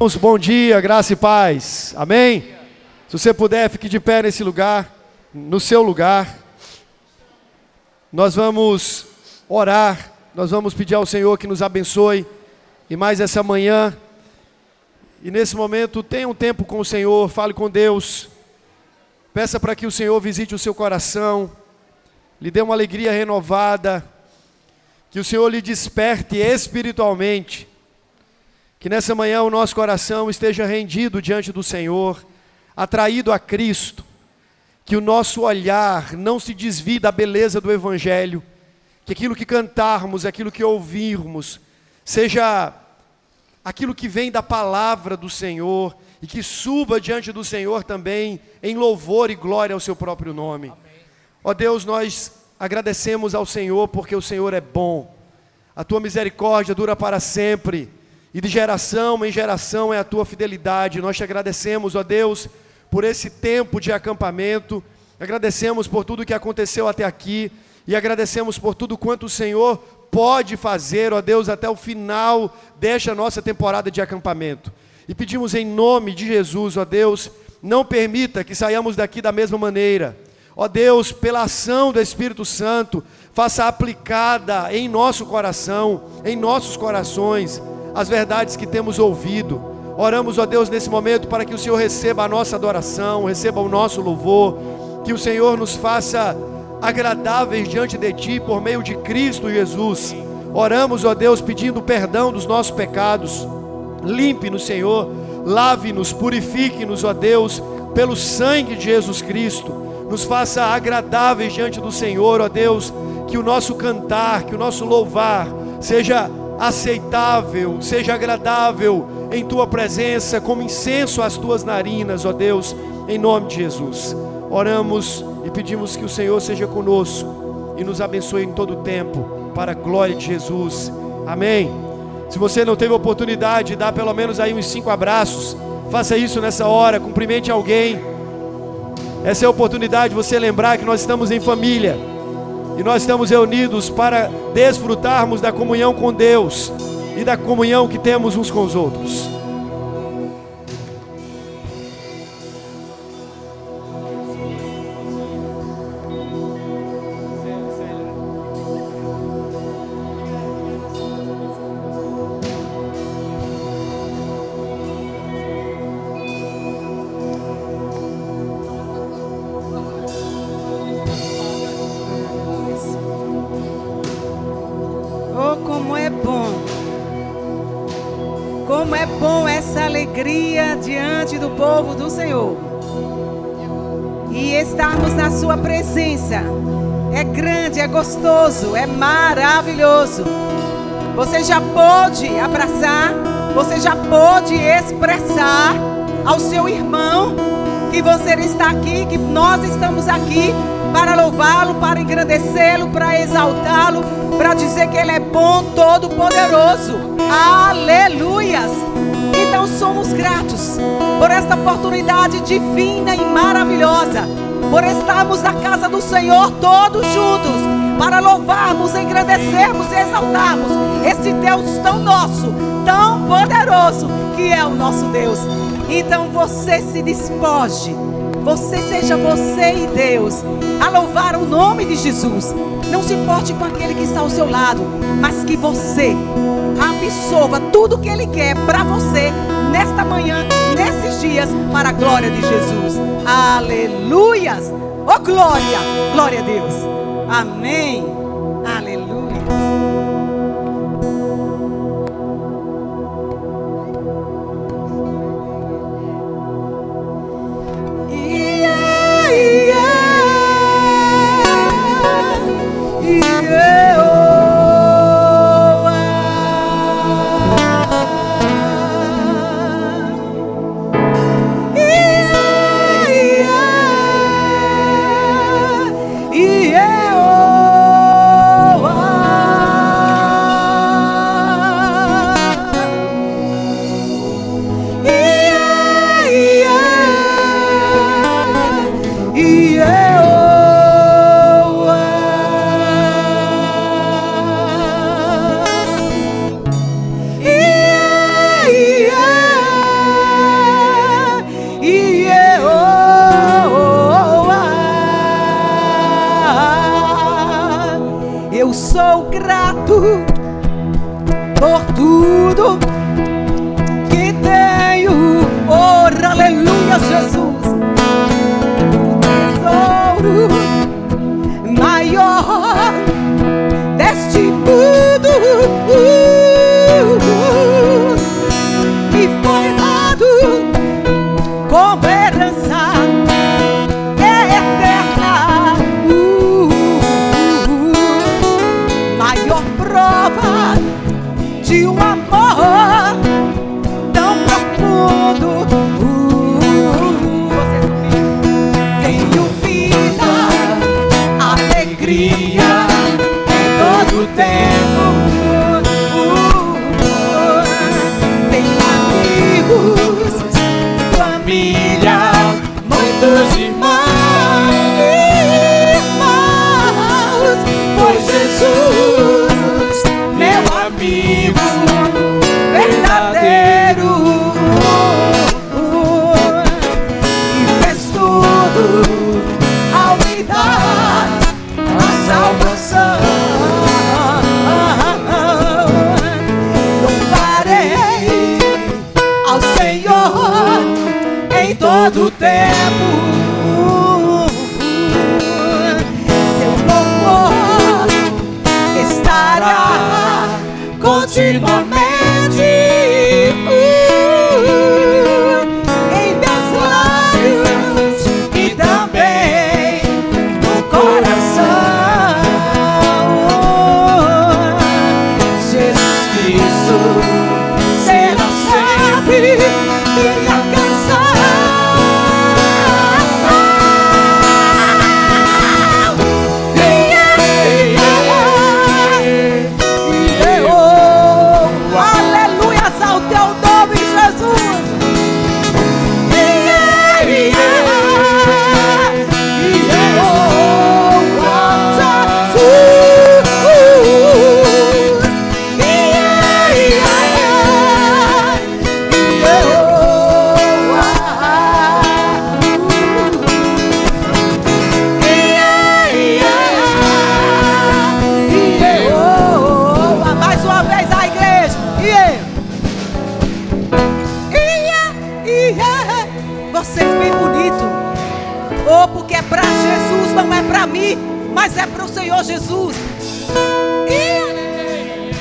Bom dia, graça e paz. Amém? Se você puder, fique de pé nesse lugar, no seu lugar. Nós vamos orar, nós vamos pedir ao Senhor que nos abençoe. E mais essa manhã, e nesse momento, tenha um tempo com o Senhor, fale com Deus. Peça para que o Senhor visite o seu coração, lhe dê uma alegria renovada, que o Senhor lhe desperte espiritualmente. Que nessa manhã o nosso coração esteja rendido diante do Senhor, atraído a Cristo. Que o nosso olhar não se desvie da beleza do Evangelho. Que aquilo que cantarmos, aquilo que ouvirmos, seja aquilo que vem da palavra do Senhor. E que suba diante do Senhor também em louvor e glória ao seu próprio nome. Ó Deus, nós agradecemos ao Senhor porque o Senhor é bom. A tua misericórdia dura para sempre. E de geração em geração é a tua fidelidade. Nós te agradecemos, ó Deus, por esse tempo de acampamento. Agradecemos por tudo que aconteceu até aqui. E agradecemos por tudo quanto o Senhor pode fazer, ó Deus, até o final desta nossa temporada de acampamento. E pedimos em nome de Jesus, ó Deus, não permita que saiamos daqui da mesma maneira. Ó Deus, pela ação do Espírito Santo, faça aplicada em nosso coração, em nossos corações, as verdades que temos ouvido. Oramos, ó Deus, nesse momento para que o Senhor receba a nossa adoração, receba o nosso louvor, que o Senhor nos faça agradáveis diante de Ti por meio de Cristo Jesus. Oramos, ó Deus, pedindo perdão dos nossos pecados. Limpe-nos, Senhor, lave-nos, purifique-nos, ó Deus, pelo sangue de Jesus Cristo. Nos faça agradáveis diante do Senhor, ó Deus, que o nosso cantar, que o nosso louvar seja aceitável, seja agradável em Tua presença, como incenso às Tuas narinas, ó Deus, em nome de Jesus. Oramos e pedimos que o Senhor seja conosco e nos abençoe em todo o tempo, para a glória de Jesus. Amém. Se você não teve oportunidade de dar pelo menos aí uns 5 abraços, faça isso nessa hora, cumprimente alguém. Essa é a oportunidade de você lembrar que nós estamos em família. E nós estamos reunidos para desfrutarmos da comunhão com Deus e da comunhão que temos uns com os outros. Como é bom essa alegria diante do povo do Senhor. E estarmos na sua presença. É grande, é gostoso, é maravilhoso. Você já pôde abraçar, você já pôde expressar ao seu irmão que você está aqui, que nós estamos aqui para louvá-lo, para engrandecê-lo, para exaltá-lo, para dizer que Ele é bom, todo-poderoso. Aleluias! Então somos gratos por esta oportunidade divina e maravilhosa, por estarmos na casa do Senhor todos juntos, para louvarmos, engrandecermos e exaltarmos esse Deus tão nosso, tão poderoso, que é o nosso Deus. Então você se despoje, seja você e Deus, a louvar o nome de Jesus. Não se importe com aquele que está ao seu lado, mas que você absorva tudo que Ele quer para você, nesta manhã, nesses dias, para a glória de Jesus. Aleluias! Oh glória! Glória a Deus! Amém! Aleluia! Yeah. sou grato por tudo que tenho. Oh, aleluia, Jesus. Tesouro maior deste mundo me foi dado como herança eterna. Maior prova de um amor tão profundo. Tenho vida, alegria em todo tempo. Tenho amigos, família, muitos irmãos, pois Jesus, meu amigo verdadeiro, e fez tudo ao me dar a salvação. Louvarei ao Senhor em todo o tempo. Seu louvor estará continuamente em meus lábios e também no coração. Jesus Cristo será sempre minha canção. Aleluia, ao teu nome, Jesus. Mais uma vez a igreja. Você é bem bonito. Oh, porque é para Jesus, não é para mim, mas é para o Senhor Jesus.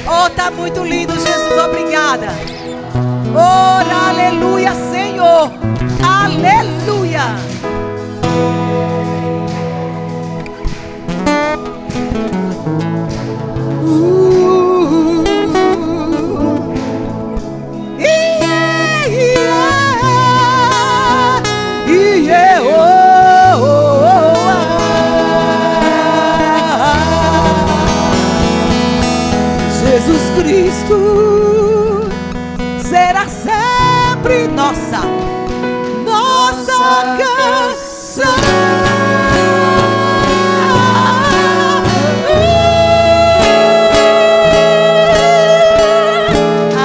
Oh, tá muito lindo, Jesus, obrigada. Oh, aleluia, Senhor. Aleluia. Jesus Cristo será sempre nossa canção.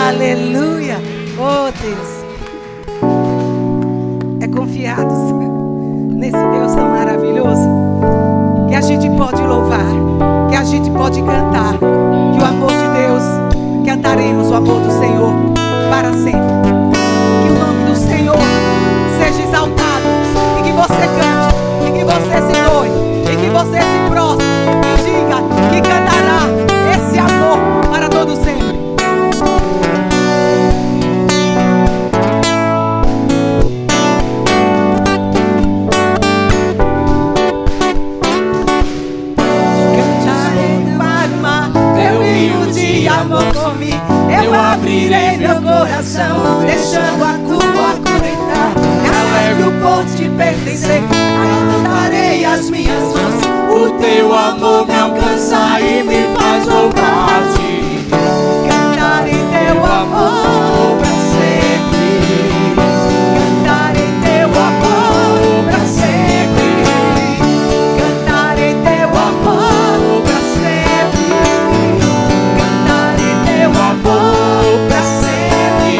Aleluia. Oh Deus, é confiados nesse Deus tão maravilhoso que a gente pode louvar, que a gente pode cantar, que o amor de Deus, cantaremos o amor do Senhor para sempre. Que o nome do Senhor seja exaltado, e que você cante, e que você se doe, e que você se prostre, e diga que cantará esse amor para todo sempre. Amor comigo, eu abrirei meu coração, deixando a culpa entrar. Me alegro por te pertencer, levantarei as minhas mãos. O teu amor me alcança e me faz louvar-te. Cantarei teu amor pra sempre. Cantarei teu amor pra sempre. Cantarei teu amor pra sempre. Teu amor pra sempre.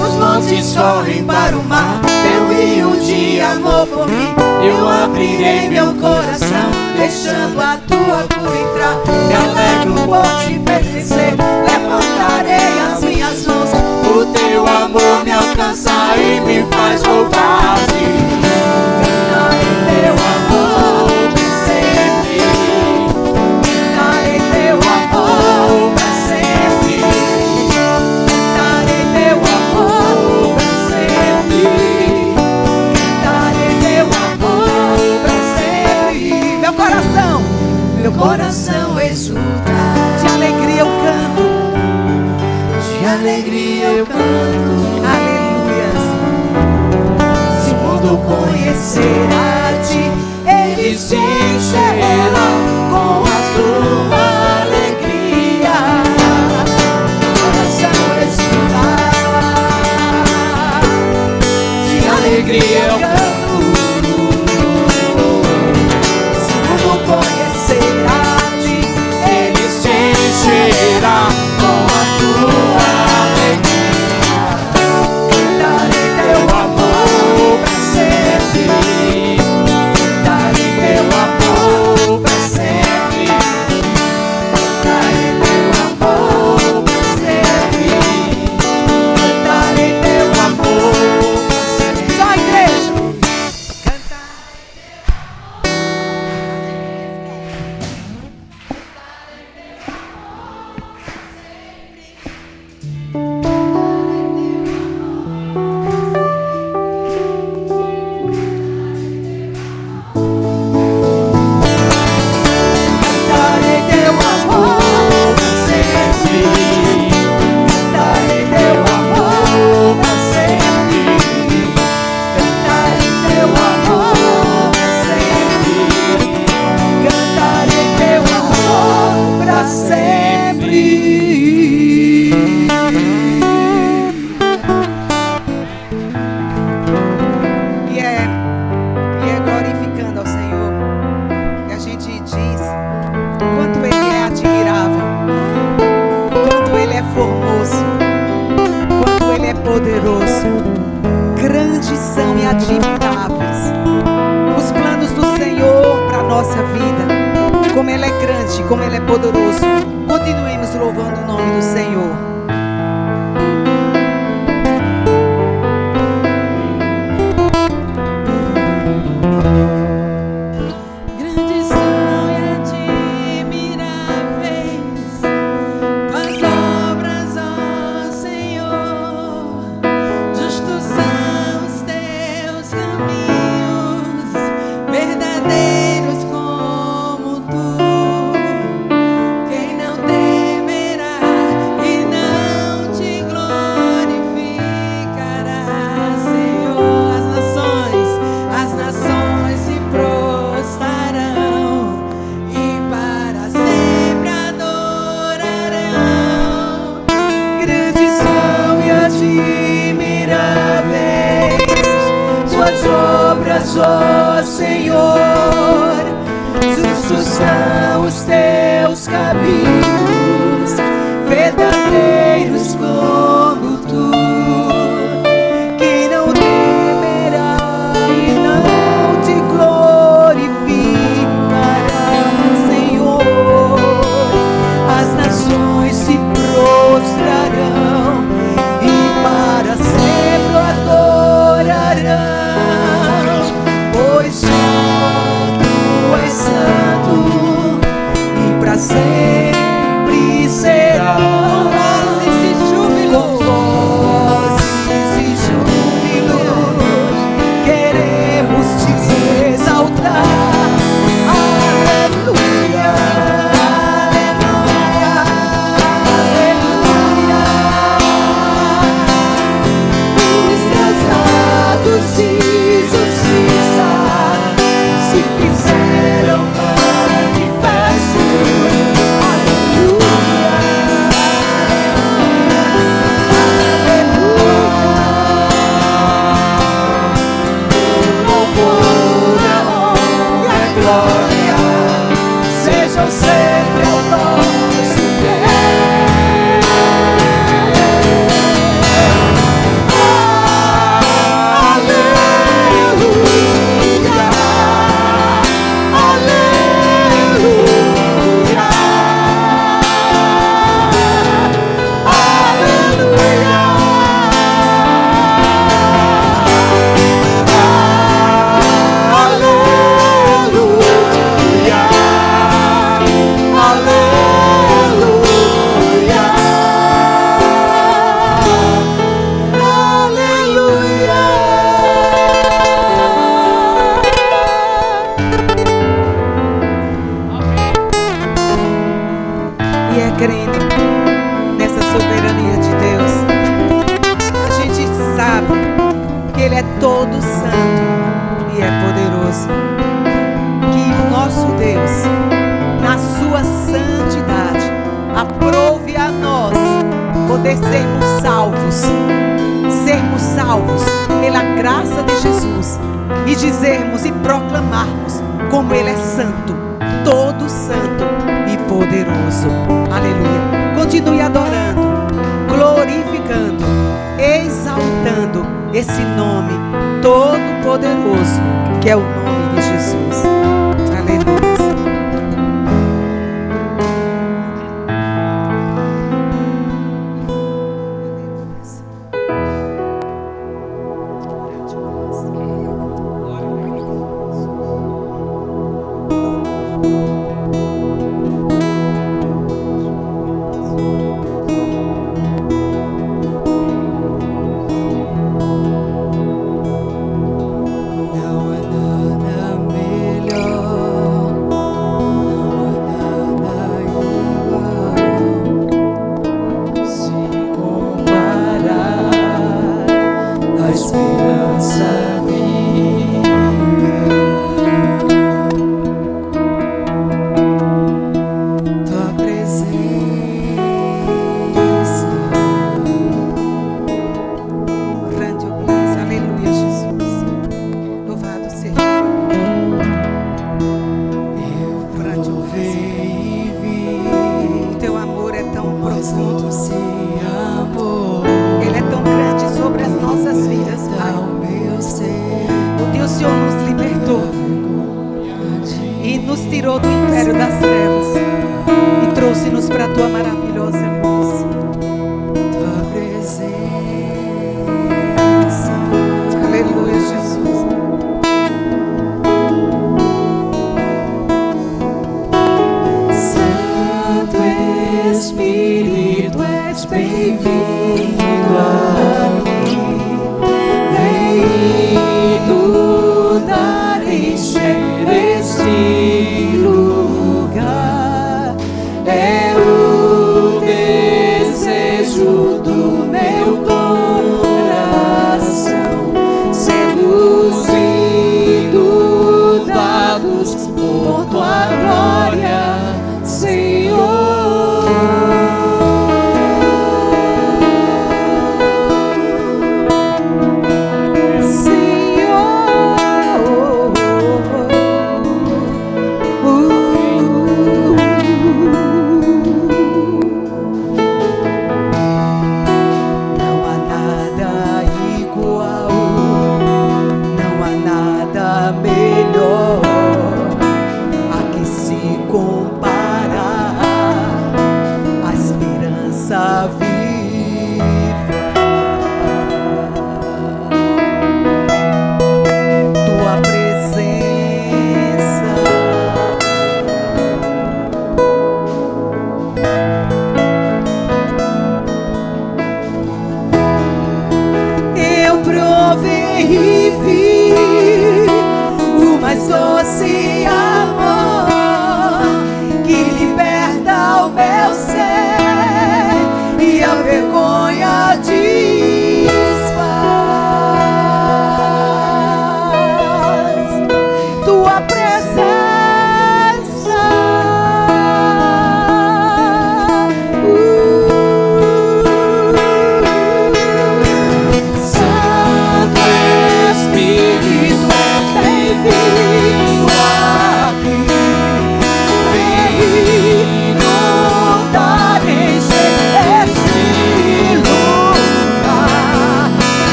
Nos montes mares correm para o mar, teu rio de amor por mim. Eu abrirei meu coração, deixando a tua cura entrar. Me alegro por te pertencer, levantarei as minhas mãos. O teu amor me alcança e me faz louvar-te. Cantarei teu amor pra sempre. Cantarei teu amor pra sempre. Cantarei teu amor pra sempre. Cantarei teu amor pra sempre. Meu coração exulta. de alegria eu canto. De alegria eu canto. Aleluias. Se o mundo conhecer a ti, ele se encherá com a tua alegria. Meu coração exulta. De alegria eu canto. Se o mundo conhecer a ti, ele se encherá com a tua alegria. Cantarei teu amor pra sempre. Cantarei teu amor pra sempre. Cantarei teu amor pra sempre. Cantarei teu amor pra sempre. Só a igreja. Cantarei teu amor pra sempre. Cantarei teu amor pra sempre. Cantarei teu amor pra sempre. Cantarei teu amor pra sempre. E é glorificando ao Senhor que a gente diz quanto Ele é admirável, quanto Ele é formoso, quanto Ele é poderoso. Grandes são e admiráveis os planos do Senhor para a nossa vida. Como Ele é grande, como Ele é poderoso. Continuemos louvando o nome do Senhor. Grandes são e admiráveis tuas obras, ó Senhor. Justos são os teus caminhos, verdadeiros como tu. Quem não temerá e não te glorificará, Senhor? As nações se prostrarão e para sempre adorarão. Grandes são e admiráveis suas obras, ó Senhor. Justos são os teus caminhos, verdadeiros como tu. Que não temerá e não te glorificará, Senhor. As nações se prostrarão e para sempre o adorarão. Pois só tu és santo e para sempre serás. Ele é todo santo e é poderoso. Que o nosso Deus, na sua santidade, aprove a nós poder sermos salvos pela graça de Jesus e dizermos e proclamarmos como Ele é santo, todo santo e poderoso. Aleluia. Continue adorando, glorificando, exaltando esse nome todo poderoso que é o nome de Jesus. Aleluia.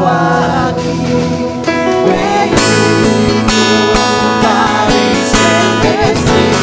aqui. Vem lugar estremecido.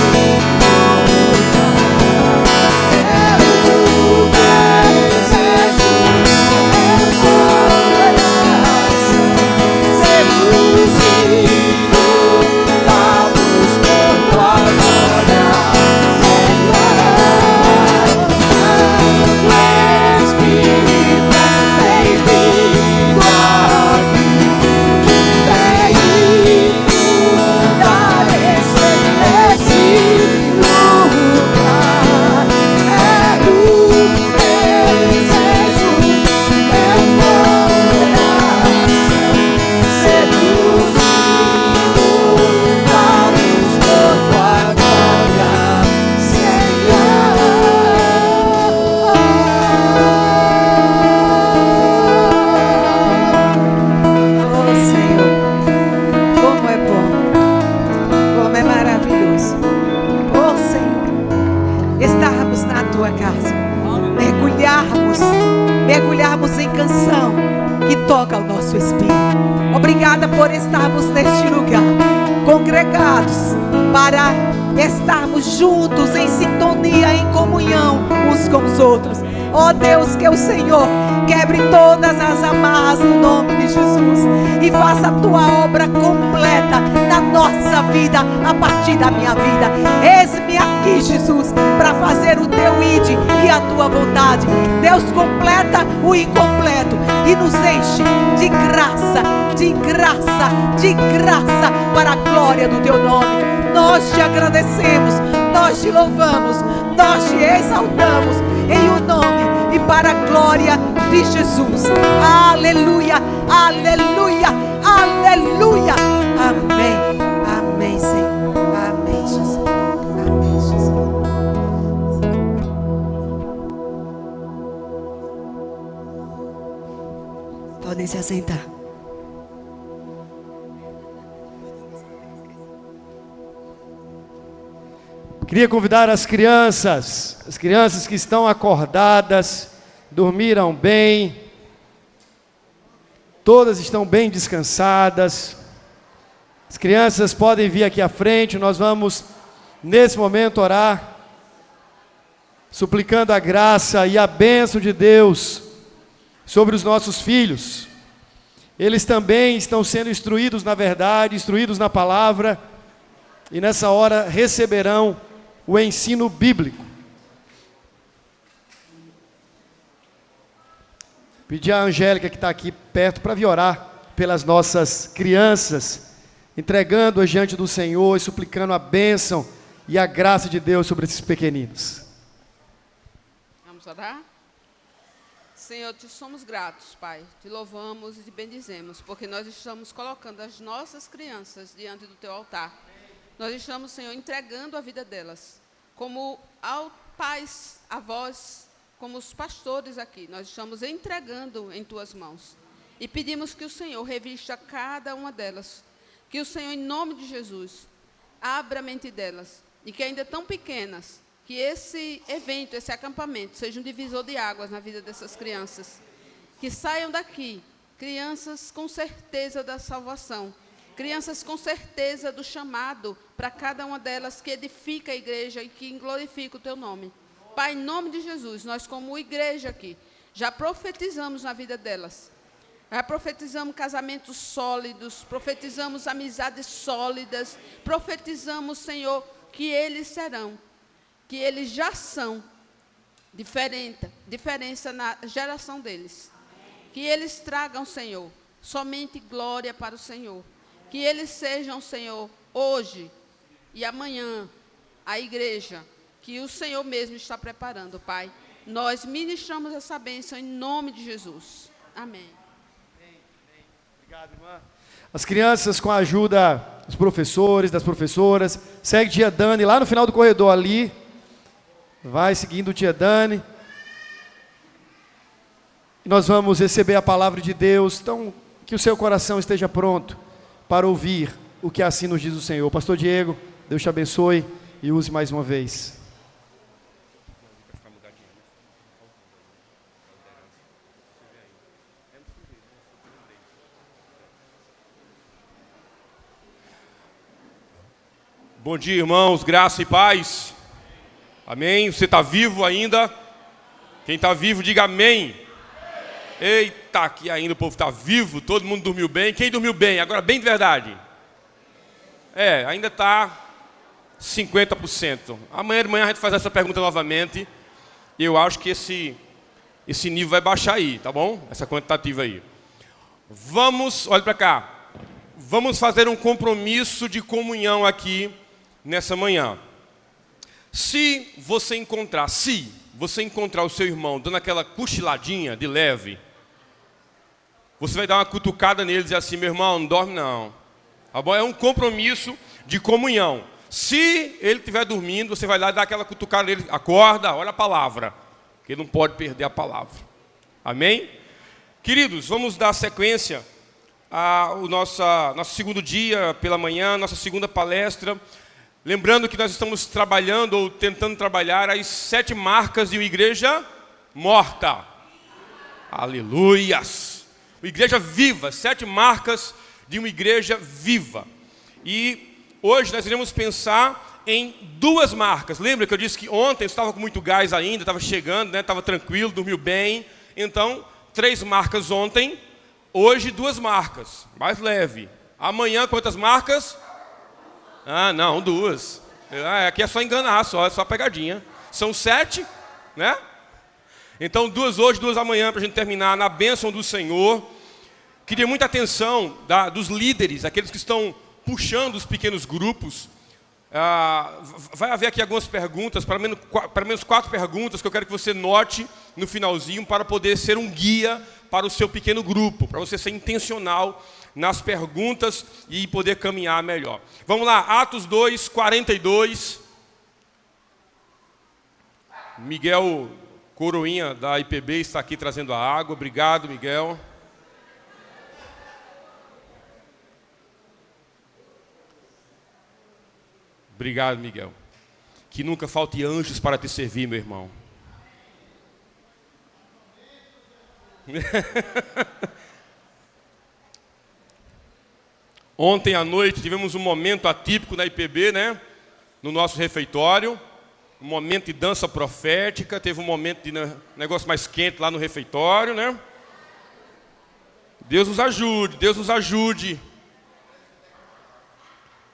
Mergulharmos em canção que toca o nosso espírito. Obrigada por estarmos neste lugar, congregados, para estarmos juntos em sintonia, em comunhão uns com os outros. Ó Deus, que o Senhor quebre todas as amarras no nome de Jesus e faça a tua obra completa na nossa vida, a partir da minha vida. Eis-me aqui, Jesus, para fazer o teu ide e a tua vontade. Deus, completa o incompleto e nos enche de graça, de graça, de graça, para a glória do teu nome. Nós te agradecemos, nós te louvamos, nós te exaltamos em o nome e para a glória de Jesus. Aleluia, aleluia, aleluia. Amém, amém, Senhor. Amém, Jesus. Amém, Jesus. Podem se assentar. Queria convidar as crianças que estão acordadas, dormiram bem, todas estão bem descansadas. As crianças podem vir aqui à frente, nós vamos nesse momento orar, suplicando a graça e a bênção de Deus sobre os nossos filhos. Eles também estão sendo instruídos na verdade, instruídos na palavra, e nessa hora receberão o ensino bíblico. Pedir a Angélica, que está aqui perto, para vir orar pelas nossas crianças, entregando-as diante do Senhor e suplicando a bênção e a graça de Deus sobre esses pequeninos. Vamos orar? Senhor, te somos gratos, Pai, te louvamos e te bendizemos, porque nós estamos colocando as nossas crianças diante do teu altar. Nós estamos, Senhor, entregando a vida delas, como pais, avós, como os pastores aqui. Nós estamos entregando em tuas mãos. E pedimos que o Senhor revista cada uma delas. Que o Senhor, em nome de Jesus, abra a mente delas. E que ainda tão pequenas, que esse evento, esse acampamento, seja um divisor de águas na vida dessas crianças. Que saiam daqui, crianças com certeza da salvação. Crianças com certeza do chamado para cada uma delas, que edifica a igreja e que glorifica o teu nome. Pai, em nome de Jesus, nós como igreja aqui, já profetizamos na vida delas. Já profetizamos casamentos sólidos, profetizamos amizades sólidas, profetizamos, Senhor, que eles serão, que eles já são diferença na geração deles. Que eles tragam, Senhor, somente glória para o Senhor. Que eles sejam, Senhor, hoje e amanhã, a igreja que o Senhor mesmo está preparando, Pai. Nós ministramos essa bênção em nome de Jesus. Amém. Obrigado, irmã. As crianças, com a ajuda dos professores, das professoras, segue tia Dani lá no final do corredor ali. Vai seguindo tia Dani. E nós vamos receber a palavra de Deus. Então, que o seu coração esteja pronto para ouvir o que assim nos diz o Senhor. Pastor Diego, Deus te abençoe e use mais uma vez. Bom dia, irmãos, graça e paz. Amém? Você está vivo ainda? Quem está vivo, diga amém. Eita, aqui ainda o povo está vivo, todo mundo dormiu bem. Quem dormiu bem? Agora bem de verdade. Ainda está 50%. Amanhã de manhã a gente faz essa pergunta novamente. E eu acho que esse nível vai baixar aí, tá bom? Essa quantitativa aí. Olha para cá. Vamos fazer um compromisso de comunhão aqui nessa manhã. Se você encontrar o seu irmão dando aquela cochiladinha de leve, você vai dar uma cutucada nele e dizer assim: meu irmão, não dorme não. Tá bom? É um compromisso de comunhão. Se ele estiver dormindo, você vai lá e dar aquela cutucada nele. Acorda, olha a palavra. Que ele não pode perder a palavra. Amém? Queridos, vamos dar sequência ao nosso segundo dia pela manhã, nossa segunda palestra. Lembrando que nós estamos trabalhando ou tentando trabalhar as 7 marcas de uma igreja morta. Aleluias! Uma igreja viva, 7 marcas de uma igreja viva. E hoje nós iremos pensar em 2 marcas. Lembra que eu disse que ontem estava com muito gás ainda, estava chegando, né? Estava tranquilo, dormiu bem. Então, 3 marcas ontem, hoje 2 marcas, mais leve. Amanhã quantas marcas? Não, 2. Aqui é só enganar, é só pegadinha. São 7, né? Então 2 hoje, 2 amanhã, para a gente terminar na bênção do Senhor. Queria muita atenção dos líderes, aqueles que estão puxando os pequenos grupos. Vai haver aqui algumas perguntas, para menos 4 perguntas, que eu quero que você note no finalzinho, para poder ser um guia para o seu pequeno grupo, para você ser intencional nas perguntas e poder caminhar melhor. Vamos lá, Atos 2, 42. Miguel Coroinha, da IPB, está aqui trazendo a água. Obrigado, Miguel. Obrigado, Miguel. Que nunca falte anjos para te servir, meu irmão. Ontem à noite tivemos um momento atípico na IPB, né? No nosso refeitório. Um momento de dança profética. Teve um momento de negócio mais quente lá no refeitório, né? Deus nos ajude, Deus nos ajude.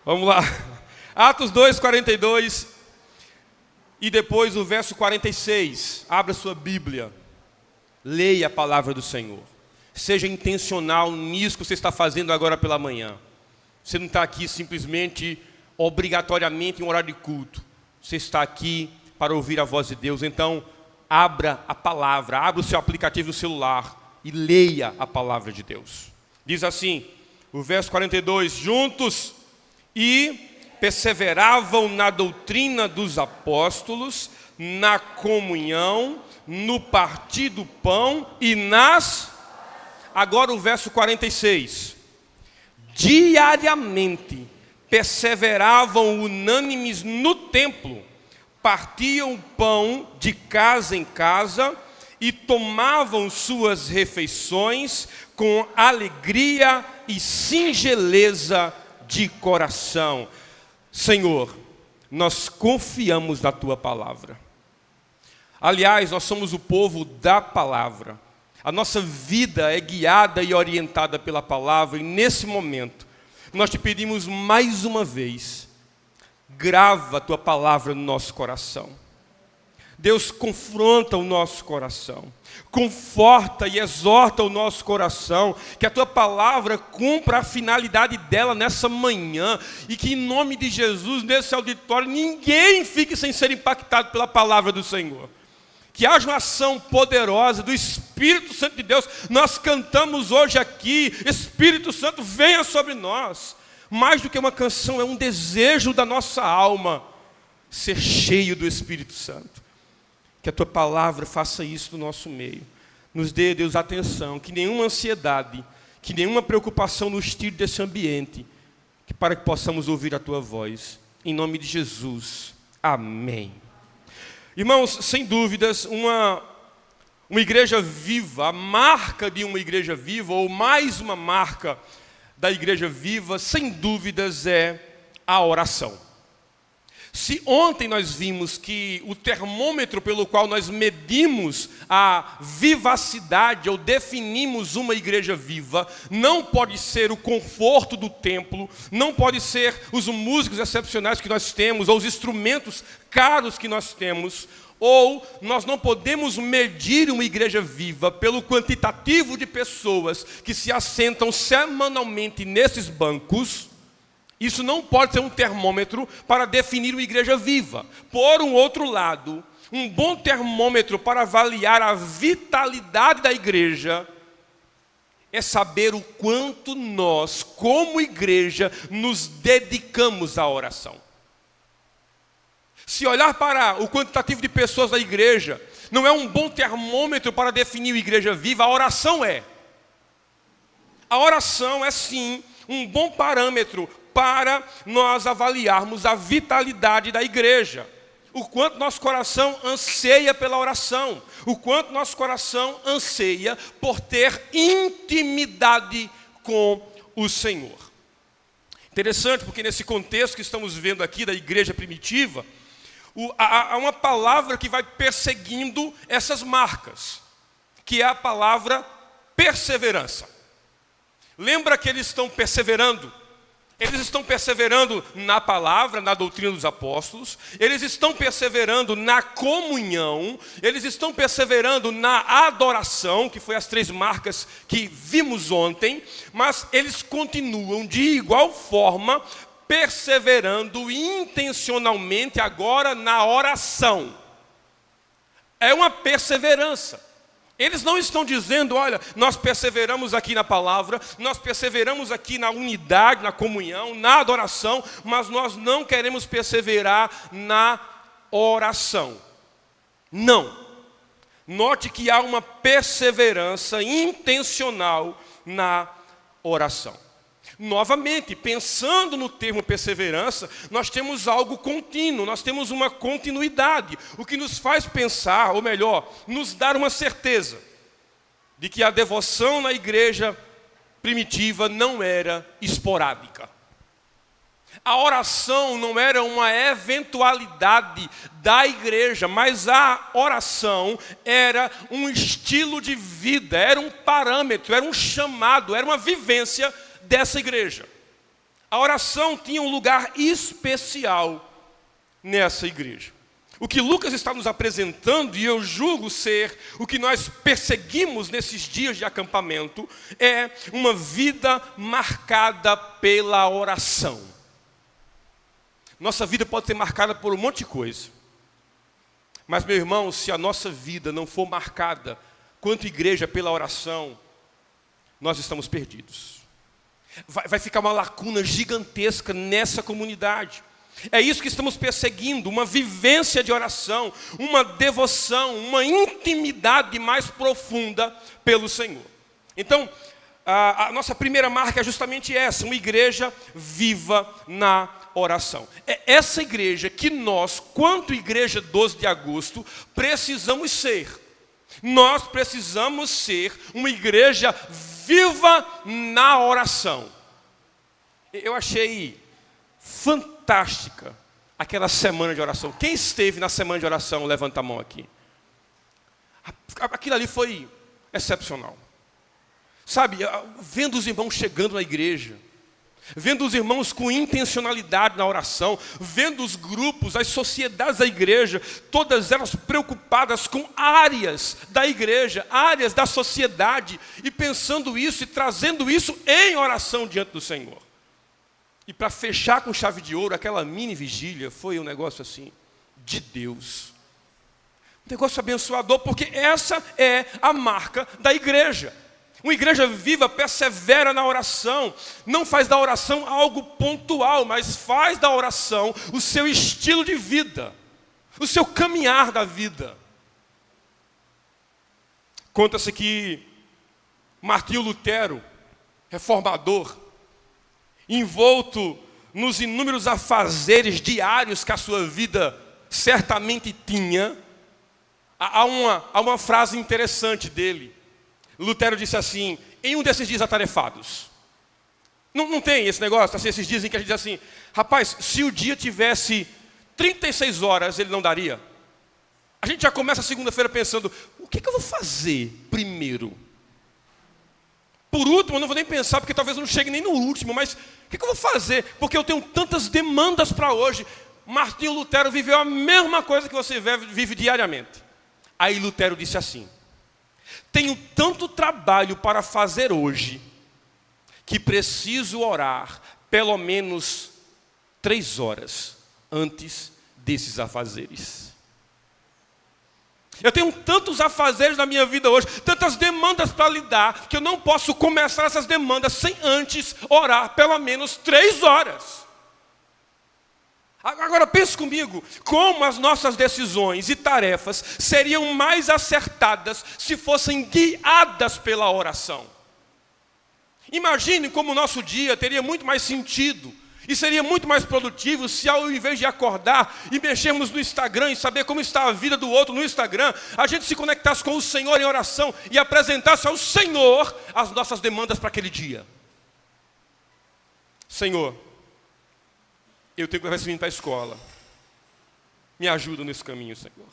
Vamos lá. Atos 2, 42. E depois o verso 46. Abra sua Bíblia. Leia a palavra do Senhor. Seja intencional nisso que você está fazendo agora pela manhã. Você não está aqui simplesmente, obrigatoriamente, em um horário de culto. Você está aqui para ouvir a voz de Deus. Então, abra a palavra, abra o seu aplicativo no celular e leia a palavra de Deus. Diz assim, o verso 42, juntos e perseveravam na doutrina dos apóstolos, na comunhão, no partir do pão e nas... Agora o verso 46. Diariamente perseveravam unânimes no templo, partiam o pão de casa em casa e tomavam suas refeições com alegria e singeleza de coração. Senhor, nós confiamos na Tua palavra. Aliás, nós somos o povo da palavra. A nossa vida é guiada e orientada pela palavra. E nesse momento, nós te pedimos mais uma vez, grava a Tua palavra no nosso coração. Deus, confronta o nosso coração, conforta e exorta o nosso coração, que a Tua palavra cumpra a finalidade dela nessa manhã, e que em nome de Jesus, nesse auditório, ninguém fique sem ser impactado pela palavra do Senhor. Que haja uma ação poderosa do Espírito Santo de Deus. Nós cantamos hoje aqui, Espírito Santo, venha sobre nós. Mais do que uma canção, é um desejo da nossa alma, ser cheio do Espírito Santo. Que a Tua palavra faça isso no nosso meio. Nos dê, Deus, atenção, que nenhuma ansiedade, que nenhuma preocupação nos tire desse ambiente, para que possamos ouvir a Tua voz. Em nome de Jesus. Amém. Irmãos, sem dúvidas, uma igreja viva, a marca de uma igreja viva, ou mais uma marca da igreja viva, sem dúvidas, é a oração. Se ontem nós vimos que o termômetro pelo qual nós medimos a vivacidade ou definimos uma igreja viva, não pode ser o conforto do templo, não pode ser os músicos excepcionais que nós temos, ou os instrumentos caros que nós temos, ou nós não podemos medir uma igreja viva pelo quantitativo de pessoas que se assentam semanalmente nesses bancos. Isso não pode ser um termômetro para definir uma igreja viva. Por um outro lado, um bom termômetro para avaliar a vitalidade da igreja é saber o quanto nós, como igreja, nos dedicamos à oração. Se olhar para o quantitativo de pessoas da igreja, não é um bom termômetro para definir uma igreja viva, a oração é. A oração é sim um bom parâmetro para nós avaliarmos a vitalidade da igreja. O quanto nosso coração anseia pela oração. O quanto nosso coração anseia por ter intimidade com o Senhor. Interessante, porque nesse contexto que estamos vendo aqui da igreja primitiva, há uma palavra que vai perseguindo essas marcas, que é a palavra perseverança. Lembra que eles estão perseverando? Eles estão perseverando na palavra, na doutrina dos apóstolos, eles estão perseverando na comunhão, eles estão perseverando na adoração, que foi as 3 marcas que vimos ontem, mas eles continuam de igual forma perseverando intencionalmente agora na oração. É uma perseverança. Eles não estão dizendo, olha, nós perseveramos aqui na palavra, nós perseveramos aqui na unidade, na comunhão, na adoração, mas nós não queremos perseverar na oração. Não. Note que há uma perseverança intencional na oração. Novamente, pensando no termo perseverança, nós temos algo contínuo, nós temos uma continuidade, o que nos faz pensar, ou melhor, nos dar uma certeza de que a devoção na igreja primitiva não era esporádica. A oração não era uma eventualidade da igreja, mas a oração era um estilo de vida, era um parâmetro, era um chamado, era uma vivência dessa igreja. A oração tinha um lugar especial nessa igreja. O que Lucas está nos apresentando, e eu julgo ser o que nós perseguimos nesses dias de acampamento, é uma vida marcada pela oração. Nossa vida pode ser marcada por um monte de coisa. Mas, meu irmão, se a nossa vida não for marcada, quanto igreja, pela oração, nós estamos perdidos. Vai ficar uma lacuna gigantesca nessa comunidade. É isso que estamos perseguindo, uma vivência de oração, uma devoção, uma intimidade mais profunda pelo Senhor. Então, a nossa primeira marca é justamente essa, uma igreja viva na oração. É essa igreja que nós, quanto igreja 12 de agosto, precisamos ser. Nós precisamos ser uma igreja viva na oração. Eu achei fantástica aquela semana de oração. Quem esteve na semana de oração, levanta a mão aqui. Aquilo ali foi excepcional. Sabe, vendo os irmãos chegando na igreja, vendo os irmãos com intencionalidade na oração, vendo os grupos, as sociedades da igreja, todas elas preocupadas com áreas da igreja, áreas da sociedade, e pensando isso e trazendo isso em oração diante do Senhor. E para fechar com chave de ouro, aquela mini vigília foi um negócio assim, de Deus. Um negócio abençoador, porque essa é a marca da igreja. Uma igreja viva persevera na oração, não faz da oração algo pontual, mas faz da oração o seu estilo de vida, o seu caminhar da vida. Conta-se que Martinho Lutero, reformador, envolto nos inúmeros afazeres diários que a sua vida certamente tinha, há uma frase interessante dele. Lutero disse assim, em um desses dias atarefados. Não tem esse negócio, assim, esses dias em que a gente diz assim, rapaz, se o dia tivesse 36 horas ele não daria? A gente já começa a segunda-feira pensando, o que eu vou fazer primeiro? Por último, eu não vou nem pensar, porque talvez eu não chegue nem no último, mas o que eu vou fazer? Porque eu tenho tantas demandas para hoje. Martinho Lutero viveu a mesma coisa que você vive diariamente. Aí Lutero disse assim, tenho tanto trabalho para fazer hoje, que preciso orar pelo menos 3 horas antes desses afazeres. Eu tenho tantos afazeres na minha vida hoje, tantas demandas para lidar, que eu não posso começar essas demandas sem antes orar pelo menos 3 horas. Agora pense comigo, como as nossas decisões e tarefas seriam mais acertadas se fossem guiadas pela oração. Imagine como o nosso dia teria muito mais sentido e seria muito mais produtivo se, ao invés de acordar e mexermos no Instagram e saber como está a vida do outro no Instagram, a gente se conectasse com o Senhor em oração e apresentasse ao Senhor as nossas demandas para aquele dia. Senhor, eu tenho que levar esse menino para a escola. Me ajuda nesse caminho, Senhor.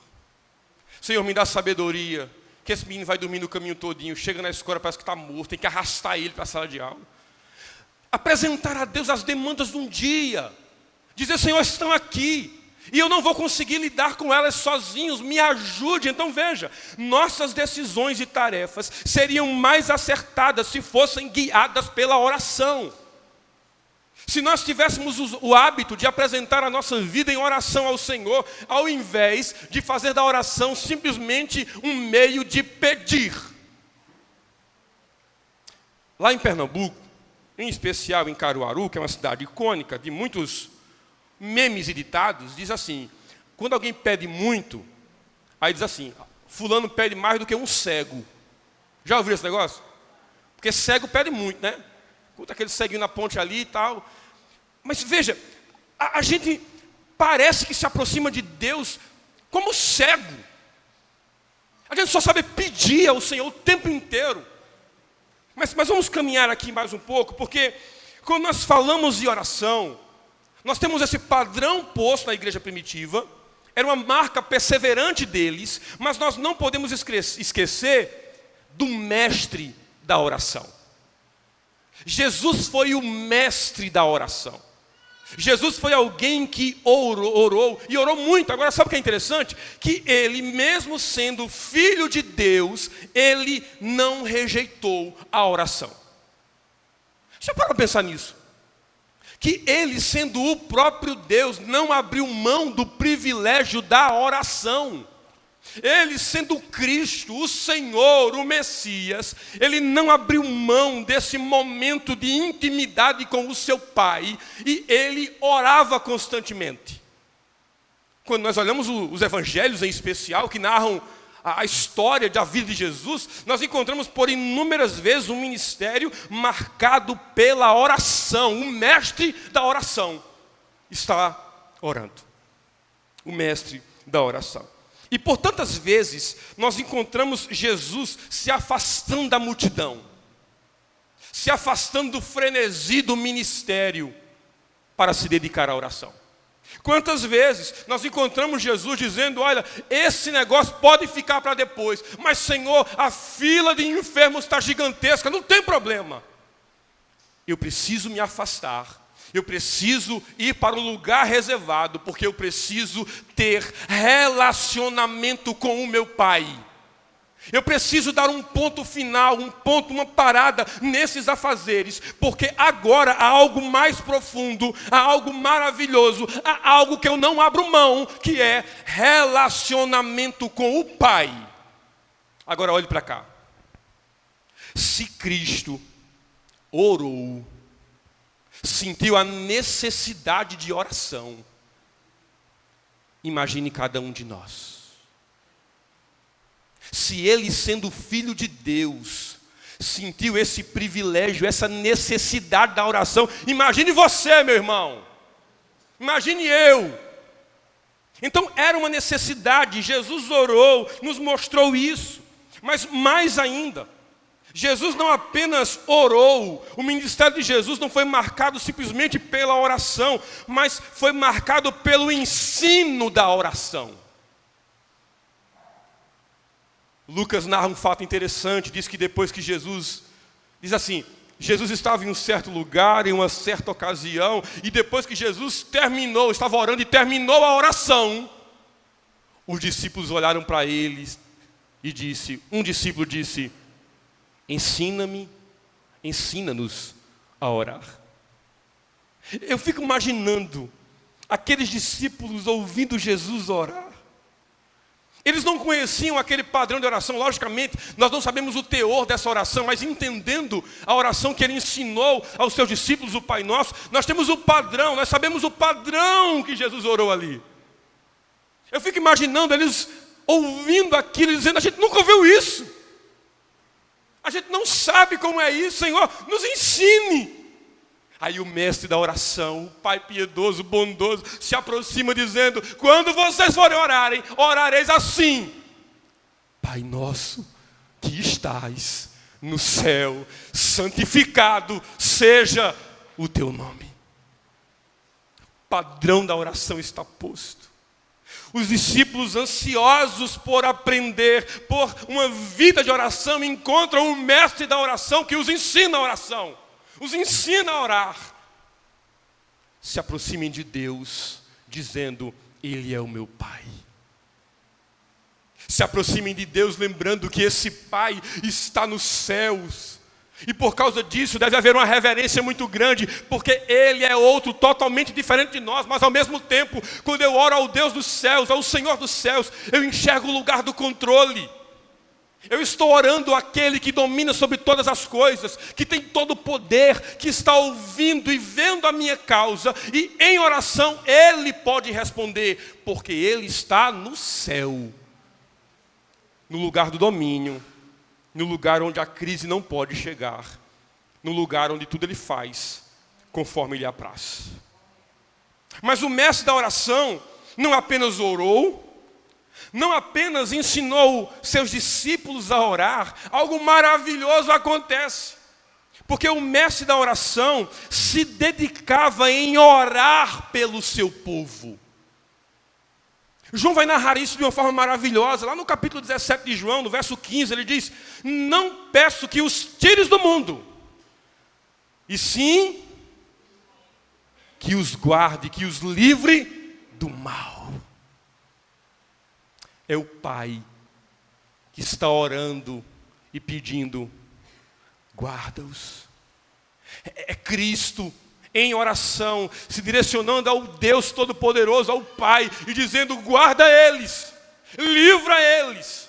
Senhor, me dá sabedoria, que esse menino vai dormir no caminho todinho, chega na escola, parece que está morto, tem que arrastar ele para a sala de aula. Apresentar a Deus as demandas de um dia. Dizer, Senhor, estão aqui. E eu não vou conseguir lidar com elas sozinhos. Me ajude. Então veja, nossas decisões e tarefas seriam mais acertadas se fossem guiadas pela oração. Se nós tivéssemos o hábito de apresentar a nossa vida em oração ao Senhor, ao invés de fazer da oração simplesmente um meio de pedir. Lá em Pernambuco, em especial em Caruaru, que é uma cidade icônica de muitos memes e ditados, diz assim, quando alguém pede muito, aí diz assim, fulano pede mais do que um cego. Já ouviu esse negócio? Porque cego pede muito, né? Conta aquele ceguinho na ponte ali e tal. Mas veja, a gente parece que se aproxima de Deus como cego. A gente só sabe pedir ao Senhor o tempo inteiro. Mas vamos caminhar aqui mais um pouco, porque quando nós falamos de oração, nós temos esse padrão posto na igreja primitiva, era uma marca perseverante deles, mas nós não podemos esquecer do mestre da oração. Jesus foi o mestre da oração. Jesus foi alguém que orou e orou muito. Agora sabe o que é interessante? Que ele, mesmo sendo filho de Deus, ele não rejeitou a oração. Você para pensar nisso? Que ele, sendo o próprio Deus, não abriu mão do privilégio da oração. Ele, sendo Cristo, o Senhor, o Messias, ele não abriu mão desse momento de intimidade com o seu Pai, e ele orava constantemente. Quando nós olhamos os evangelhos em especial, que narram a história da vida de Jesus, nós encontramos por inúmeras vezes um ministério marcado pela oração. O mestre da oração está orando. O mestre da oração. E por tantas vezes nós encontramos Jesus se afastando da multidão, se afastando do frenesi do ministério para se dedicar à oração. Quantas vezes nós encontramos Jesus dizendo, olha, esse negócio pode ficar para depois, mas Senhor, a fila de enfermos está gigantesca, não tem problema. Eu preciso me afastar. Eu preciso ir para um lugar reservado, porque eu preciso ter relacionamento com o meu Pai. Eu preciso dar um ponto final, uma parada nesses afazeres, porque agora há algo mais profundo, há algo maravilhoso, há algo que eu não abro mão, que é relacionamento com o Pai. Agora olhe para cá. Se Cristo orou, sentiu a necessidade de oração, imagine cada um de nós. Se ele, sendo filho de Deus, sentiu esse privilégio, essa necessidade da oração, imagine você, meu irmão. Imagine eu. Então era uma necessidade, Jesus orou, nos mostrou isso. Mas mais ainda, Jesus não apenas orou, o ministério de Jesus não foi marcado simplesmente pela oração, mas foi marcado pelo ensino da oração. Lucas narra um fato interessante, diz que depois que Jesus estava em um certo lugar, em uma certa ocasião, e depois que Jesus estava orando e terminou a oração, os discípulos olharam para ele e um discípulo disse: ensina-nos a orar. Eu fico imaginando aqueles discípulos ouvindo Jesus orar. Eles não conheciam aquele padrão de oração, logicamente, nós não sabemos o teor dessa oração, mas entendendo a oração que ele ensinou aos seus discípulos, o Pai Nosso, nós temos o padrão, nós sabemos o padrão que Jesus orou ali. Eu fico imaginando eles ouvindo aquilo e dizendo: a gente nunca ouviu isso. A gente não sabe como é isso, Senhor, nos ensine. Aí o mestre da oração, o Pai piedoso, bondoso, se aproxima dizendo: quando vocês forem orarem, orareis assim: Pai nosso que estás no céu, santificado seja o teu nome. O padrão da oração está posto. Os discípulos ansiosos por aprender, por uma vida de oração, encontram o mestre da oração que os ensina a oração, os ensina a orar. Se aproximem de Deus, dizendo: Ele é o meu Pai. Se aproximem de Deus, lembrando que esse Pai está nos céus. E por causa disso deve haver uma reverência muito grande, porque Ele é outro totalmente diferente de nós, mas ao mesmo tempo, quando eu oro ao Deus dos céus, ao Senhor dos céus, eu enxergo o lugar do controle. Eu estou orando àquele que domina sobre todas as coisas, que tem todo o poder, que está ouvindo e vendo a minha causa, e em oração Ele pode responder, porque Ele está no céu, no lugar do domínio, no lugar onde a crise não pode chegar, no lugar onde tudo Ele faz conforme Ele apraz. Mas o mestre da oração não apenas orou, não apenas ensinou seus discípulos a orar, algo maravilhoso acontece. Porque o mestre da oração se dedicava em orar pelo seu povo. João vai narrar isso de uma forma maravilhosa. Lá no capítulo 17 de João, no verso 15, ele diz: não peço que os tires do mundo, e sim que os guarde, que os livre do mal. É o Pai que está orando e pedindo: guarda-os. É Cristo em oração, se direcionando ao Deus Todo-Poderoso, ao Pai, e dizendo: guarda eles, livra eles,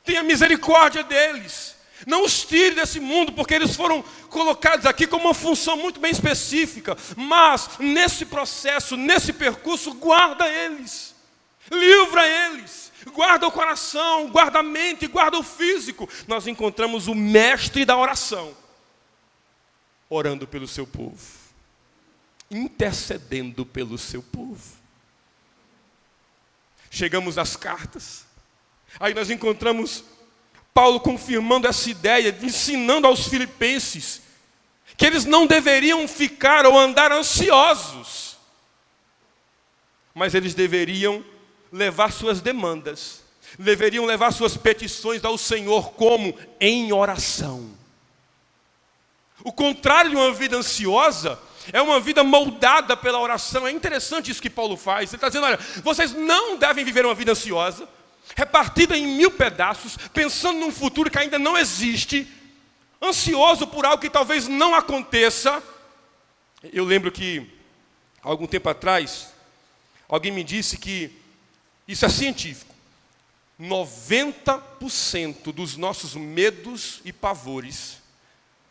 tenha misericórdia deles, não os tire desse mundo, porque eles foram colocados aqui com uma função muito bem específica, mas nesse processo, nesse percurso, guarda eles, livra eles, guarda o coração, guarda a mente, guarda o físico. Nós encontramos o mestre da oração, orando pelo seu povo, intercedendo pelo seu povo. Chegamos às cartas, aí nós encontramos Paulo confirmando essa ideia, ensinando aos filipenses que eles não deveriam ficar ou andar ansiosos, mas eles deveriam levar suas demandas, deveriam levar suas petições ao Senhor como em oração. O contrário de uma vida ansiosa é uma vida moldada pela oração. É interessante isso que Paulo faz. Ele está dizendo: olha, vocês não devem viver uma vida ansiosa, repartida em 1000 pedaços, pensando num futuro que ainda não existe, ansioso por algo que talvez não aconteça. Eu lembro que, há algum tempo atrás, alguém me disse que isso é científico. 90% dos nossos medos e pavores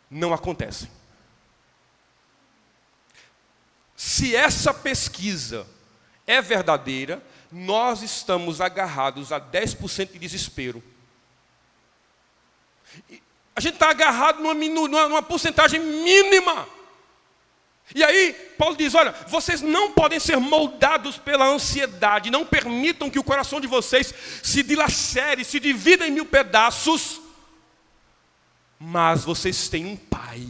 não acontecem. Se essa pesquisa é verdadeira, nós estamos agarrados a 10% de desespero. A gente está agarrado numa porcentagem mínima. E aí, Paulo diz: olha, vocês não podem ser moldados pela ansiedade. Não permitam que o coração de vocês se dilacere, se divida em 1000 pedaços, Mas vocês têm um Pai.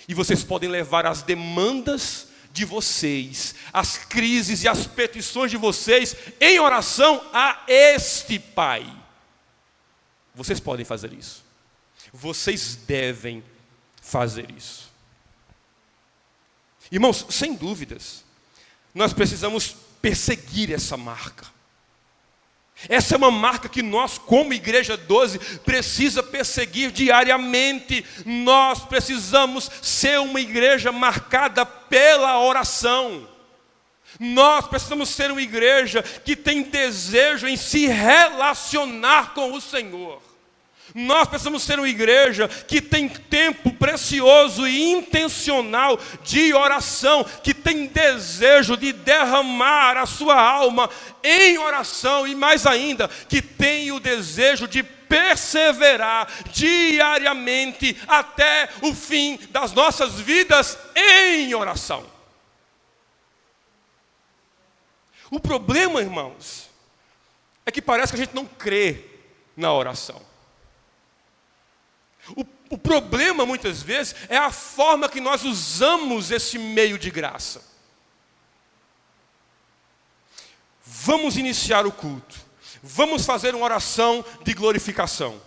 E vocês podem levar as demandas de vocês, as crises e as petições de vocês em oração a este Pai. Vocês podem fazer isso. Vocês devem fazer isso. Irmãos, sem dúvidas, nós precisamos perseguir essa marca. Essa é uma marca que nós, como Igreja 12, precisa perseguir diariamente. Nós precisamos ser uma igreja marcada pela oração. Nós precisamos ser uma igreja que tem desejo em se relacionar com o Senhor. Nós precisamos ser uma igreja que tem tempo precioso e intencional de oração, que tem desejo de derramar a sua alma em oração e mais ainda, que tem o desejo de perseverar diariamente até o fim das nossas vidas em oração. O problema, irmãos, é que parece que a gente não crê na oração. O problema, muitas vezes, é a forma que nós usamos esse meio de graça. Vamos iniciar o culto. Vamos fazer uma oração de glorificação.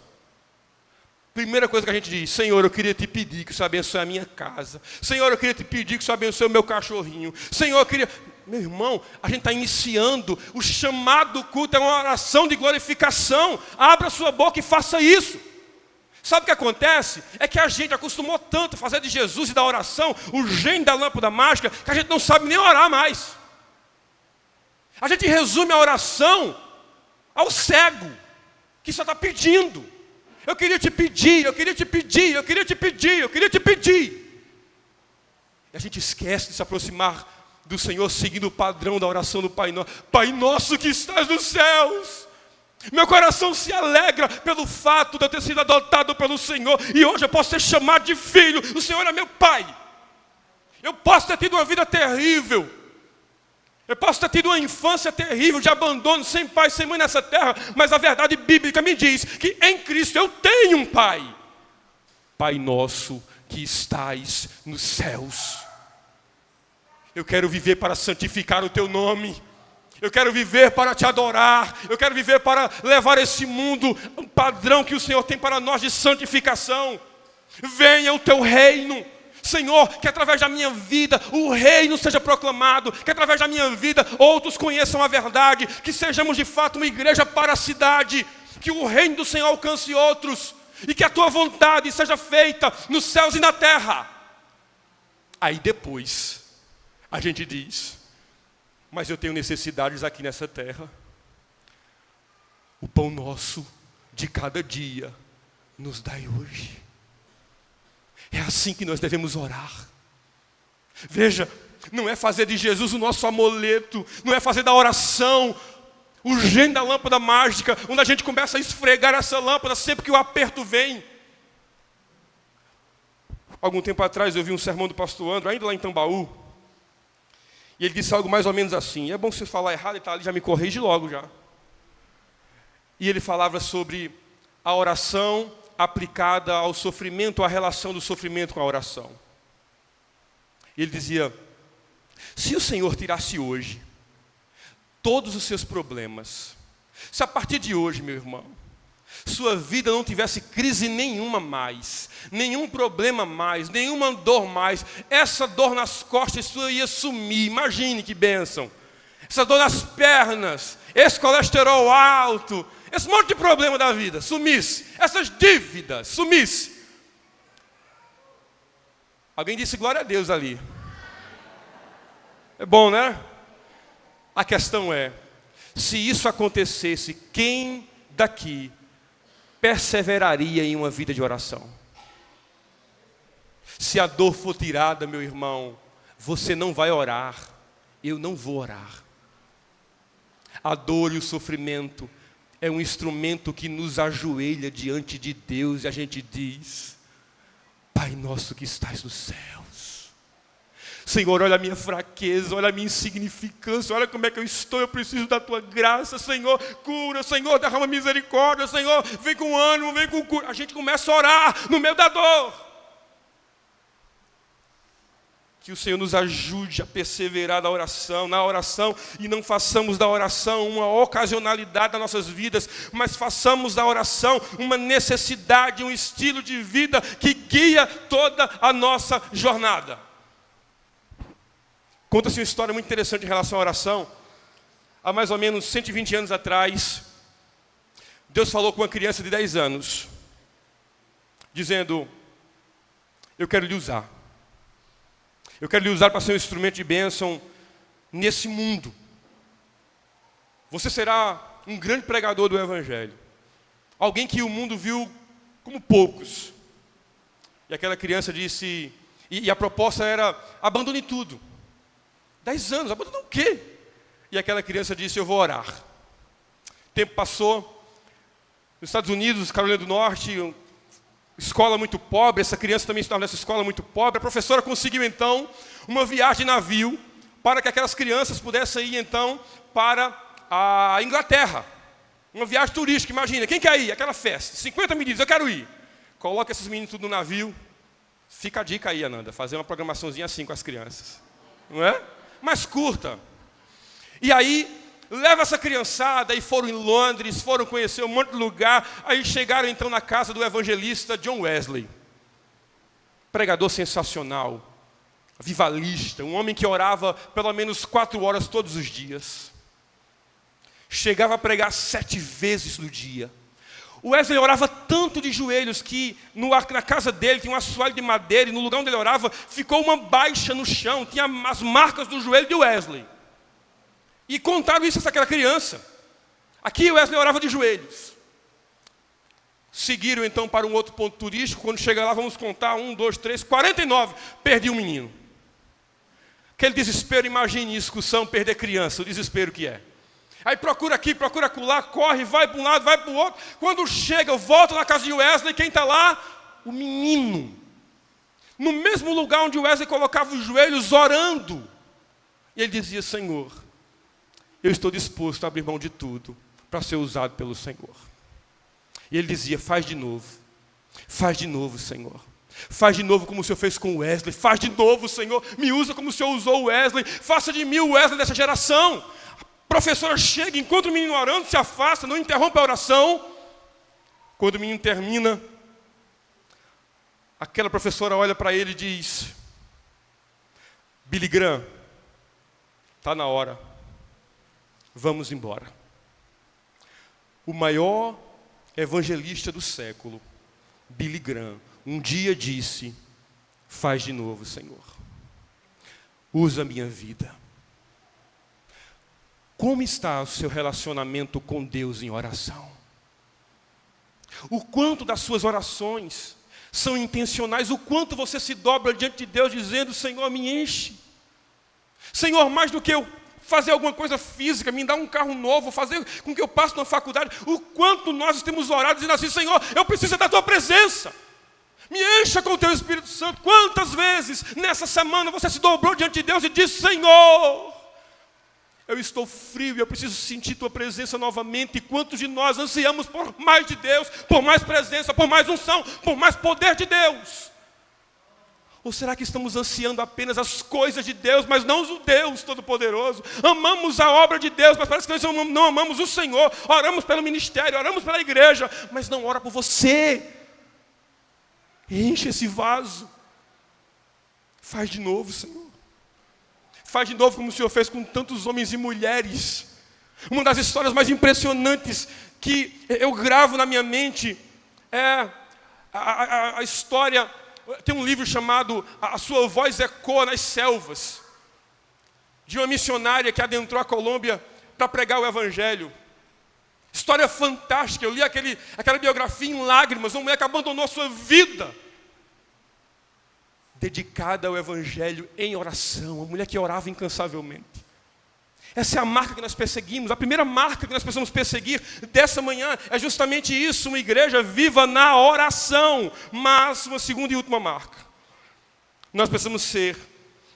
Primeira coisa que a gente diz: Senhor, eu queria te pedir que o Senhor abençoe a minha casa. Senhor, eu queria te pedir que o Senhor abençoe o meu cachorrinho. Senhor, eu queria... Meu irmão, a gente está iniciando. O chamado culto é uma oração de glorificação. Abra sua boca e faça isso. Sabe o que acontece? É que a gente acostumou tanto a fazer de Jesus e da oração o gênio da lâmpada mágica, que a gente não sabe nem orar mais. A gente resume a oração ao cego, que só está pedindo. Eu queria te pedir, eu queria te pedir, eu queria te pedir, eu queria te pedir. E a gente esquece de se aproximar do Senhor seguindo o padrão da oração do Pai Nosso. Pai nosso que estás nos céus. Meu coração se alegra pelo fato de eu ter sido adotado pelo Senhor. E hoje eu posso ser chamado de filho. O Senhor é meu Pai. Eu posso ter tido uma vida terrível. Eu posso ter tido uma infância terrível de abandono, sem pai, sem mãe nessa terra. Mas a verdade bíblica me diz que em Cristo eu tenho um Pai. Pai nosso que estais nos céus. Eu quero viver para santificar o teu nome. Eu quero viver para te adorar. Eu quero viver para levar esse mundo um padrão que o Senhor tem para nós de santificação. Venha o teu reino. Senhor, que através da minha vida o reino seja proclamado. Que através da minha vida outros conheçam a verdade. Que sejamos de fato uma igreja para a cidade. Que o reino do Senhor alcance outros. E que a tua vontade seja feita nos céus e na terra. Aí depois a gente diz: mas eu tenho necessidades aqui nessa terra. O pão nosso de cada dia nos dai hoje. É assim que nós devemos orar. Veja, não é fazer de Jesus o nosso amuleto, não é fazer da oração o gênio da lâmpada mágica, onde a gente começa a esfregar essa lâmpada sempre que o aperto vem. Algum tempo atrás eu vi um sermão do pastor Andro, ainda lá em Tambaú. E ele disse algo mais ou menos assim. É bom se eu falar errado, ele está ali, já me corrige logo já. E ele falava sobre a oração aplicada ao sofrimento, a relação do sofrimento com a oração. E ele dizia: se o Senhor tirasse hoje todos os seus problemas, se a partir de hoje, meu irmão, sua vida não tivesse crise nenhuma mais, nenhum problema mais, nenhuma dor mais, essa dor nas costas sua ia sumir. Imagine que bênção. Essa dor nas pernas, esse colesterol alto, esse monte de problema da vida sumisse, essas dívidas sumisse. Alguém disse glória a Deus ali. É bom, né? A questão é, se isso acontecesse, quem daqui perseveraria em uma vida de oração? Se a dor for tirada, meu irmão, você não vai orar, eu não vou orar. A dor e o sofrimento é um instrumento que nos ajoelha diante de Deus e a gente diz: Pai nosso que estás nos céus, Senhor, olha a minha fraqueza, olha a minha insignificância, olha como é que eu estou, eu preciso da tua graça, Senhor, cura, Senhor, derrama misericórdia, Senhor, vem com ânimo, vem com cura. A gente começa a orar no meio da dor. Que o Senhor nos ajude a perseverar na oração, e não façamos da oração uma ocasionalidade das nossas vidas, mas façamos da oração uma necessidade, um estilo de vida que guia toda a nossa jornada. Conta-se uma história muito interessante em relação à oração. Há mais ou menos 120 anos atrás, Deus falou com uma criança de 10 anos, dizendo: eu quero lhe usar. Eu quero lhe usar para ser um instrumento de bênção nesse mundo. Você será um grande pregador do Evangelho. Alguém que o mundo viu como poucos. E aquela criança disse, e a proposta era, abandone tudo. 10 anos, abandonar o quê? E aquela criança disse, eu vou orar. O tempo passou. Nos Estados Unidos, Carolina do Norte, escola muito pobre, essa criança também estava nessa escola muito pobre. A professora conseguiu, então, uma viagem de navio para que aquelas crianças pudessem ir, então, para a Inglaterra. Uma viagem turística, imagina. Quem quer ir? Aquela festa. 50 meninos, eu quero ir. Coloca esses meninos tudo no navio. Fica a dica aí, Ananda, fazer uma programaçãozinha assim com as crianças. Não é? Mais curta. E aí, leva essa criançada, e foram em Londres, foram conhecer um monte de lugar, aí chegaram então na casa do evangelista John Wesley. Pregador sensacional, vivalista, um homem que orava pelo menos 4 horas todos os dias. Chegava a pregar 7 vezes no dia. O Wesley orava tanto de joelhos que na casa dele tinha um assoalho de madeira, e no lugar onde ele orava ficou uma baixa no chão, tinha as marcas do joelho de Wesley. E contaram isso àquela criança. Aqui o Wesley orava de joelhos. Seguiram então para um outro ponto turístico. Quando chega lá, vamos contar 1, 2, 3, 49. Perdi um menino. Aquele desespero, imagine excursão, perder criança, o desespero que é. Aí procura aqui, procura acolá, corre, vai para um lado, vai para o outro. Quando chega, volta na casa de Wesley, quem está lá? O menino. No mesmo lugar onde Wesley colocava os joelhos orando. E ele dizia, Senhor, eu estou disposto a abrir mão de tudo para ser usado pelo Senhor. E ele dizia, faz de novo, Senhor. Faz de novo como o Senhor fez com o Wesley. Faz de novo, Senhor. Me usa como o Senhor usou o Wesley. Faça de mim o Wesley dessa geração. A professora chega, encontra o menino orando, se afasta, não interrompe a oração. Quando o menino termina, aquela professora olha para ele e diz, Billy Graham, está na hora. Vamos embora. O maior evangelista do século, Billy Graham, um dia disse, faz de novo, Senhor. Usa a minha vida. Como está o seu relacionamento com Deus em oração? O quanto das suas orações são intencionais? O quanto você se dobra diante de Deus dizendo, Senhor, me enche. Senhor, mais do que eu fazer alguma coisa física, me dar um carro novo, fazer com que eu passe na faculdade. O quanto nós temos orado dizendo assim, Senhor, eu preciso da tua presença. Me encha com o teu Espírito Santo. Quantas vezes nessa semana você se dobrou diante de Deus e disse, Senhor, eu estou frio e eu preciso sentir tua presença novamente. E quantos de nós ansiamos por mais de Deus, por mais presença, por mais unção, por mais poder de Deus? Ou será que estamos ansiando apenas as coisas de Deus, mas não o Deus Todo-Poderoso? Amamos a obra de Deus, mas parece que nós não amamos o Senhor. Oramos pelo ministério, oramos pela igreja, mas não ora por você. Enche esse vaso. Faz de novo, Senhor. Faz de novo como o Senhor fez com tantos homens e mulheres. Uma das histórias mais impressionantes que eu gravo na minha mente é a história. Tem um livro chamado A Sua Voz Ecoa nas Selvas, de uma missionária que adentrou a Colômbia para pregar o Evangelho. História fantástica. Eu li aquela biografia em lágrimas. Uma mulher que abandonou a sua vida dedicada ao Evangelho em oração. Uma mulher que orava incansavelmente. Essa é a marca que nós perseguimos. A primeira marca que nós precisamos perseguir dessa manhã é justamente isso, uma igreja viva na oração. Mas uma segunda e última marca. Nós precisamos ser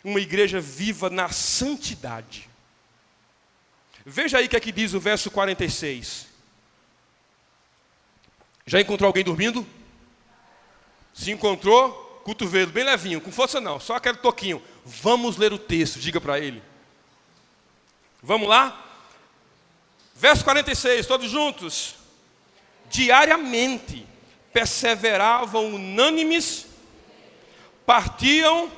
uma igreja viva na santidade. Veja aí o que aqui diz o verso 46. Já encontrou alguém dormindo? Se encontrou, cotovelo bem levinho, com força não, só aquele toquinho. Vamos ler o texto, diga para ele. Vamos lá? Verso 46, todos juntos. Diariamente perseveravam unânimes, partiam.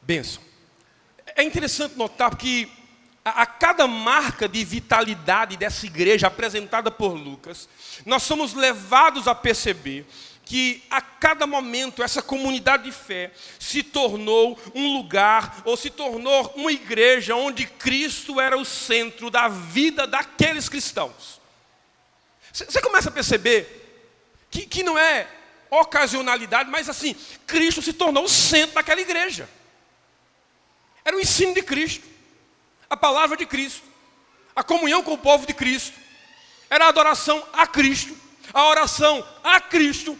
Benção. É interessante notar que a cada marca de vitalidade dessa igreja apresentada por Lucas, nós somos levados a perceber que a cada momento essa comunidade de fé se tornou um lugar, ou se tornou uma igreja onde Cristo era o centro da vida daqueles cristãos. Você começa a perceber que não é ocasionalidade, mas assim, Cristo se tornou o centro daquela igreja. Era o ensino de Cristo, a palavra de Cristo, a comunhão com o povo de Cristo, era a adoração a Cristo, a oração a Cristo,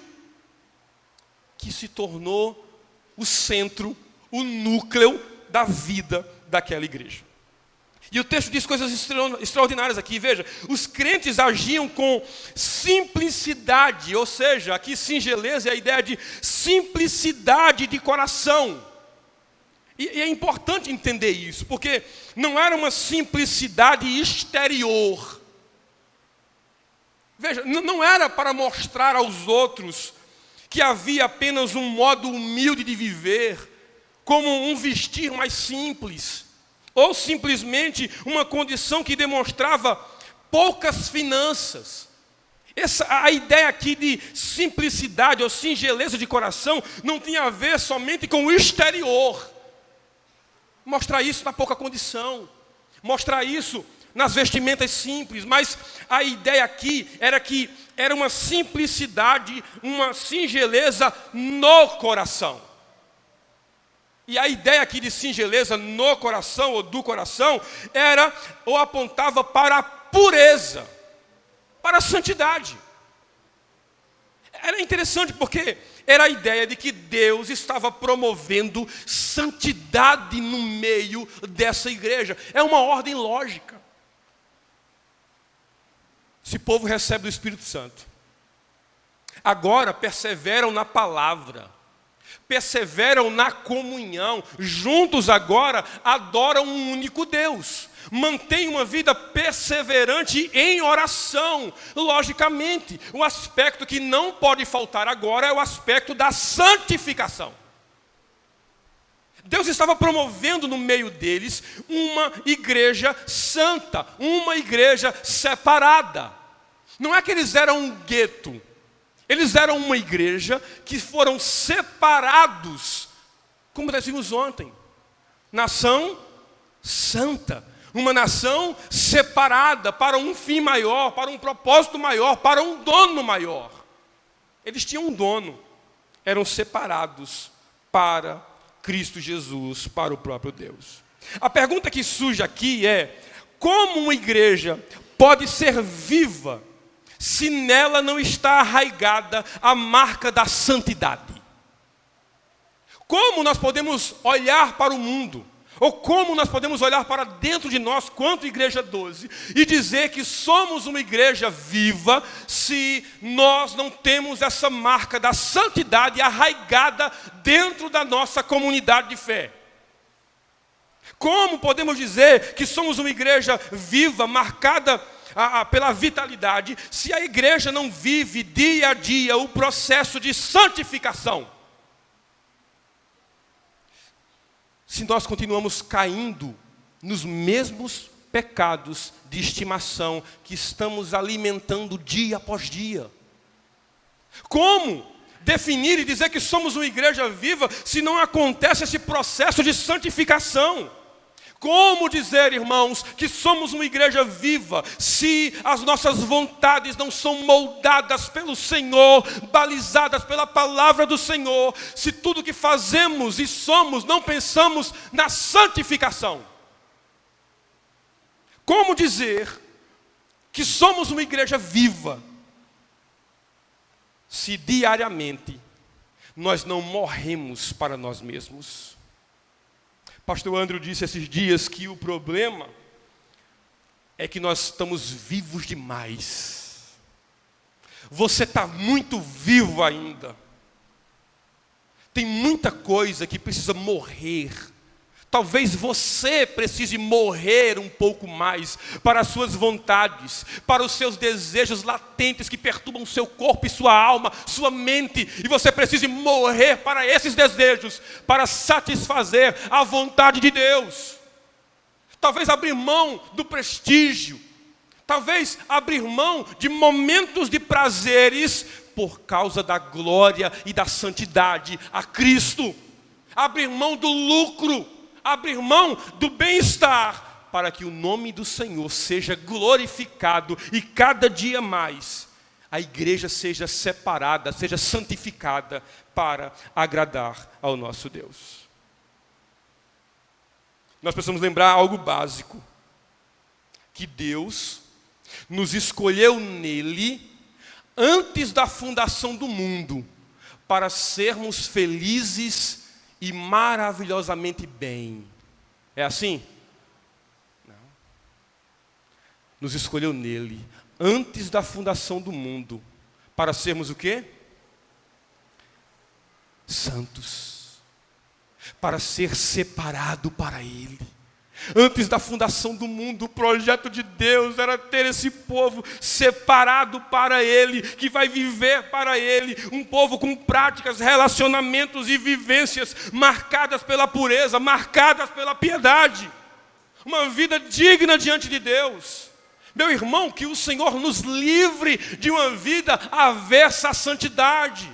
que se tornou o centro, o núcleo da vida daquela igreja. E o texto diz coisas extraordinárias aqui, veja, os crentes agiam com simplicidade, ou seja, aqui singeleza é a ideia de simplicidade de coração. E é importante entender isso, porque não era uma simplicidade exterior. Veja, não era para mostrar aos outros que havia apenas um modo humilde de viver, como um vestir mais simples, ou simplesmente uma condição que demonstrava poucas finanças. A ideia aqui de simplicidade ou singeleza de coração não tinha a ver somente com o exterior. Mostrar isso na pouca condição, mostrar isso nas vestimentas simples, mas a ideia aqui era que era uma simplicidade, uma singeleza no coração. E a ideia aqui de singeleza no coração ou do coração era ou apontava para a pureza, para a santidade. Era interessante porque era a ideia de que Deus estava promovendo santidade no meio dessa igreja. É uma ordem lógica. Esse povo recebe o Espírito Santo. Agora perseveram na palavra, perseveram na comunhão, juntos agora adoram um único Deus. Mantém uma vida perseverante em oração. Logicamente, o aspecto que não pode faltar agora é o aspecto da santificação. Deus estava promovendo no meio deles uma igreja santa, uma igreja separada. Não é que eles eram um gueto, eles eram uma igreja que foram separados, como nós vimos ontem, nação santa. Uma nação separada para um fim maior, para um propósito maior, para um dono maior. Eles tinham um dono, eram separados para Cristo Jesus, para o próprio Deus. A pergunta que surge aqui é: como uma igreja pode ser viva se nela não está arraigada a marca da santidade? Como nós podemos olhar para o mundo, ou como nós podemos olhar para dentro de nós, quanto Igreja 12, e dizer que somos uma igreja viva, se nós não temos essa marca da santidade arraigada dentro da nossa comunidade de fé? Como podemos dizer que somos uma igreja viva, marcada pela vitalidade, se a igreja não vive dia a dia o processo de santificação? Se nós continuamos caindo nos mesmos pecados de estimação que estamos alimentando dia após dia. Como definir e dizer que somos uma igreja viva se não acontece esse processo de santificação? Como dizer, irmãos, que somos uma igreja viva se as nossas vontades não são moldadas pelo Senhor, balizadas pela palavra do Senhor, se tudo que fazemos e somos não pensamos na santificação? Como dizer que somos uma igreja viva, se diariamente nós não morremos para nós mesmos. Pastor Andrew disse esses dias que o problema é que nós estamos vivos demais. Você está muito vivo ainda. Tem muita coisa que precisa morrer. Talvez você precise morrer um pouco mais para as suas vontades, para os seus desejos latentes que perturbam seu corpo e sua alma, sua mente. E você precise morrer para esses desejos, para satisfazer a vontade de Deus. Talvez abrir mão do prestígio, talvez abrir mão de momentos de prazeres por causa da glória e da santidade a Cristo. Abrir mão do lucro, abrir mão do bem-estar, para que o nome do Senhor seja glorificado e cada dia mais a igreja seja separada, seja santificada para agradar ao nosso Deus. Nós precisamos lembrar algo básico, que Deus nos escolheu nele antes da fundação do mundo para sermos felizes e maravilhosamente bem. É assim? Não. Nos escolheu nele antes da fundação do mundo para sermos o quê? Santos. Para ser separado para Ele. Antes da fundação do mundo, o projeto de Deus era ter esse povo separado para Ele, que vai viver para Ele, um povo com práticas, relacionamentos e vivências marcadas pela pureza, marcadas pela piedade, uma vida digna diante de Deus. Meu irmão, que o Senhor nos livre de uma vida avessa à santidade.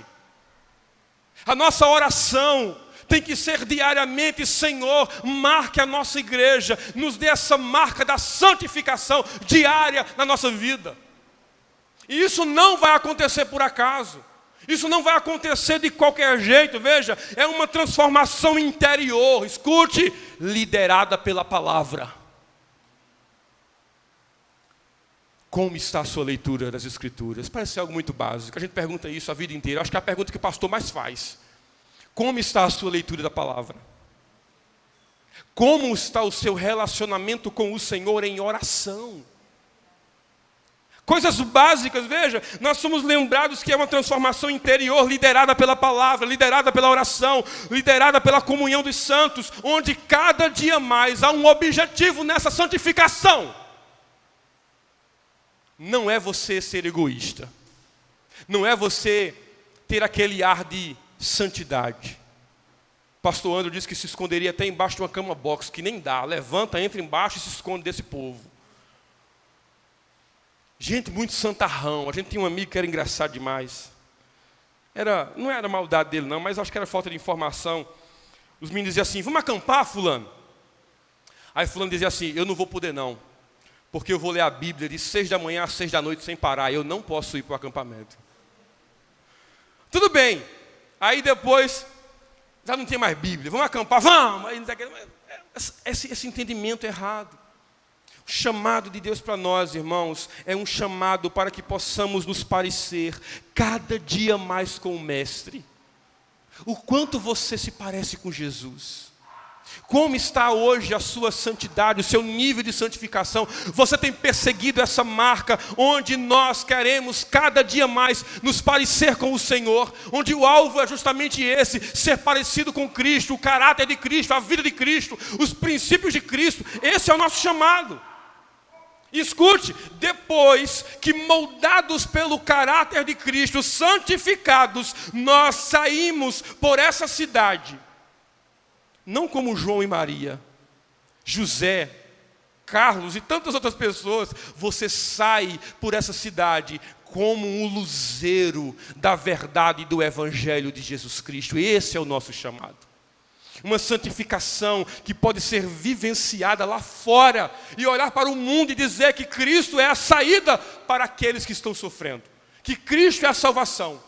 A nossa oração tem que ser diariamente: Senhor, marque a nossa igreja, nos dê essa marca da santificação diária na nossa vida. E isso não vai acontecer por acaso, isso não vai acontecer de qualquer jeito. Veja, é uma transformação interior, escute, liderada pela palavra. Como está a sua leitura das Escrituras? Parece algo muito básico, a gente pergunta isso a vida inteira. Acho que é a pergunta que o pastor mais faz. Como está a sua leitura da palavra? Como está o seu relacionamento com o Senhor em oração? Coisas básicas, veja, nós somos lembrados que é uma transformação interior liderada pela palavra, liderada pela oração, liderada pela comunhão dos santos, onde cada dia mais há um objetivo nessa santificação. Não é você ser egoísta, não é você ter aquele ar de santidade. Pastor Andrew disse que se esconderia até embaixo de uma cama box, que nem dá, levanta, entra embaixo e se esconde desse povo. Gente muito santarrão. A gente tinha um amigo que era engraçado demais. Não era maldade dele não, mas acho que era falta de informação. Os meninos diziam assim: vamos acampar, fulano? Aí fulano dizia assim: eu não vou poder não, porque eu vou ler a Bíblia de 6 da manhã às 6 da noite sem parar, eu não posso ir para o acampamento. Tudo bem. Aí depois, já não tem mais Bíblia, vamos acampar, vamos. Aí, esse entendimento errado. O chamado de Deus para nós, irmãos, é um chamado para que possamos nos parecer cada dia mais com o Mestre. O quanto você se parece com Jesus. Como está hoje a sua santidade, o seu nível de santificação? Você tem perseguido essa marca onde nós queremos cada dia mais nos parecer com o Senhor, onde o alvo é justamente esse, ser parecido com Cristo, o caráter de Cristo, a vida de Cristo, os princípios de Cristo. Esse é o nosso chamado. Escute, depois que moldados pelo caráter de Cristo, santificados, nós saímos por essa cidade, não como João e Maria, José, Carlos e tantas outras pessoas. Você sai por essa cidade como um luzeiro da verdade do Evangelho de Jesus Cristo. Esse é o nosso chamado. Uma santificação que pode ser vivenciada lá fora e olhar para o mundo e dizer que Cristo é a saída para aqueles que estão sofrendo, que Cristo é a salvação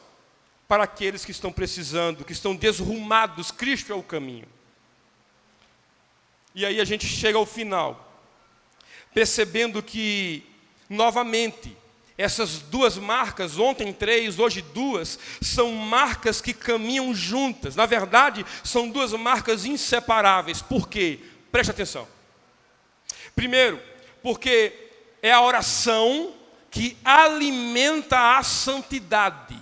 para aqueles que estão precisando, que estão desrumados. Cristo é o caminho. E aí a gente chega ao final, percebendo que novamente. Essas duas marcas, ontem 3, hoje 2, são marcas que caminham juntas. Na verdade, são duas marcas inseparáveis. Por quê? Preste atenção. Primeiro, porque é a oração que alimenta a santidade.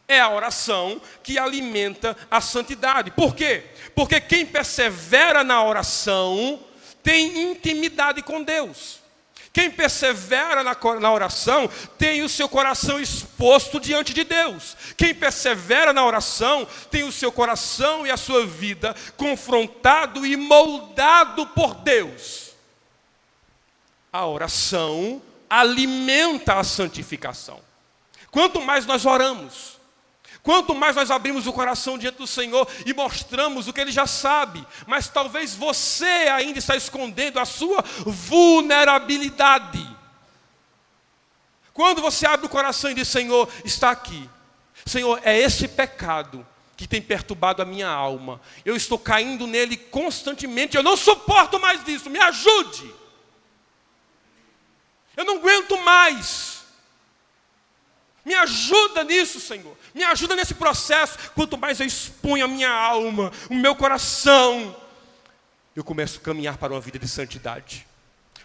É a oração que alimenta a santidade. Por quê? Porque quem persevera na oração tem intimidade com Deus. Quem persevera na oração tem o seu coração exposto diante de Deus. Quem persevera na oração tem o seu coração e a sua vida confrontado e moldado por Deus. A oração alimenta a santificação. Quanto mais nós oramos, quanto mais nós abrimos o coração diante do Senhor e mostramos o que Ele já sabe, mas talvez você ainda está escondendo a sua vulnerabilidade. Quando você abre o coração e diz: Senhor, está aqui. Senhor, é esse pecado que tem perturbado a minha alma. Eu estou caindo nele constantemente. Eu não suporto mais disso. Me ajude. Eu não aguento mais. Me ajuda nisso, Senhor. Me ajuda nesse processo. Quanto mais eu exponho a minha alma, o meu coração, eu começo a caminhar para uma vida de santidade.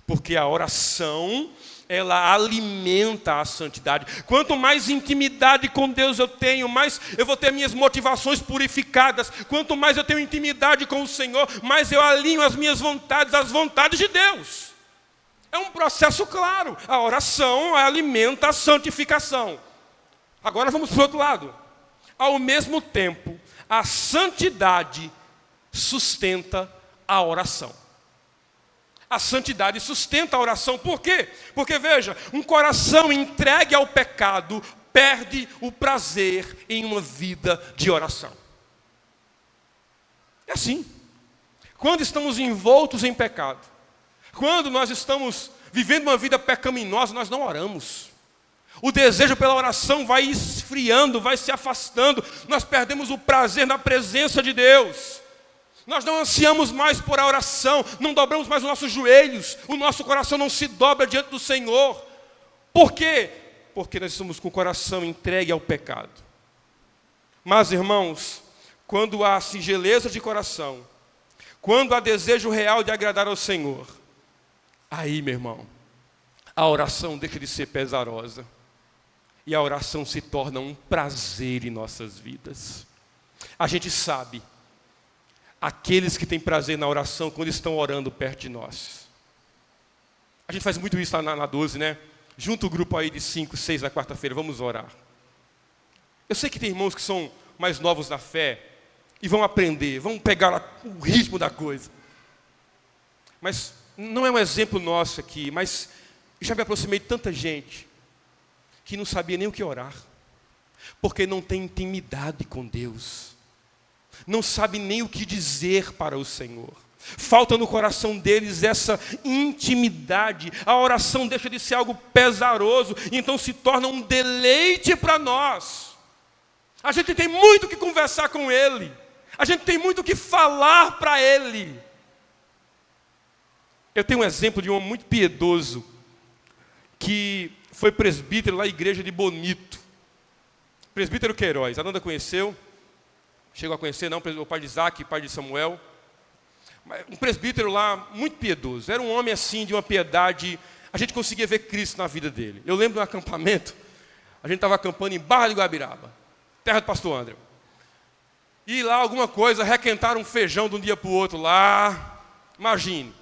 Porque a oração, ela alimenta a santidade. Quanto mais intimidade com Deus eu tenho, mais eu vou ter minhas motivações purificadas. Quanto mais eu tenho intimidade com o Senhor, mais eu alinho as minhas vontades às vontades de Deus. É um processo claro. A oração alimenta a santificação. Agora vamos para o outro lado. Ao mesmo tempo, a santidade sustenta a oração. A santidade sustenta a oração. Por quê? Porque, veja, um coração entregue ao pecado perde o prazer em uma vida de oração. É assim. Quando estamos envoltos em pecado, quando nós estamos vivendo uma vida pecaminosa, nós não oramos. O desejo pela oração vai esfriando, vai se afastando. Nós perdemos o prazer na presença de Deus. Nós não ansiamos mais por a oração, não dobramos mais os nossos joelhos, o nosso coração não se dobra diante do Senhor. Por quê? Porque nós estamos com o coração entregue ao pecado. Mas, irmãos, quando há singeleza de coração, quando há desejo real de agradar ao Senhor, aí, meu irmão, a oração deixa de ser pesarosa. E a oração se torna um prazer em nossas vidas. A gente sabe, aqueles que têm prazer na oração, quando estão orando perto de nós. A gente faz muito isso lá na 12, né? Junta o grupo aí de 5, 6 na quarta-feira, vamos orar. Eu sei que tem irmãos que são mais novos na fé e vão aprender, vão pegar o ritmo da coisa. Mas não é um exemplo nosso aqui, mas já me aproximei de tanta gente que não sabia nem o que orar, porque não tem intimidade com Deus, não sabe nem o que dizer para o Senhor. Falta no coração deles essa intimidade. A oração deixa de ser algo pesaroso, então se torna um deleite para nós. A gente tem muito o que conversar com Ele, a gente tem muito o que falar para Ele. Eu tenho um exemplo de um homem muito piedoso, que foi presbítero lá na igreja de Bonito. Presbítero Queiroz, a Nanda conheceu? Chegou a conhecer, não, o pai de Isaac, pai de Samuel. Um presbítero lá, muito piedoso. Era um homem assim, de uma piedade. A gente conseguia ver Cristo na vida dele. Eu lembro de um acampamento, a gente estava acampando em Barra de Guabiraba, terra do pastor André. E lá alguma coisa, requentaram um feijão de um dia para o outro lá. Imagine.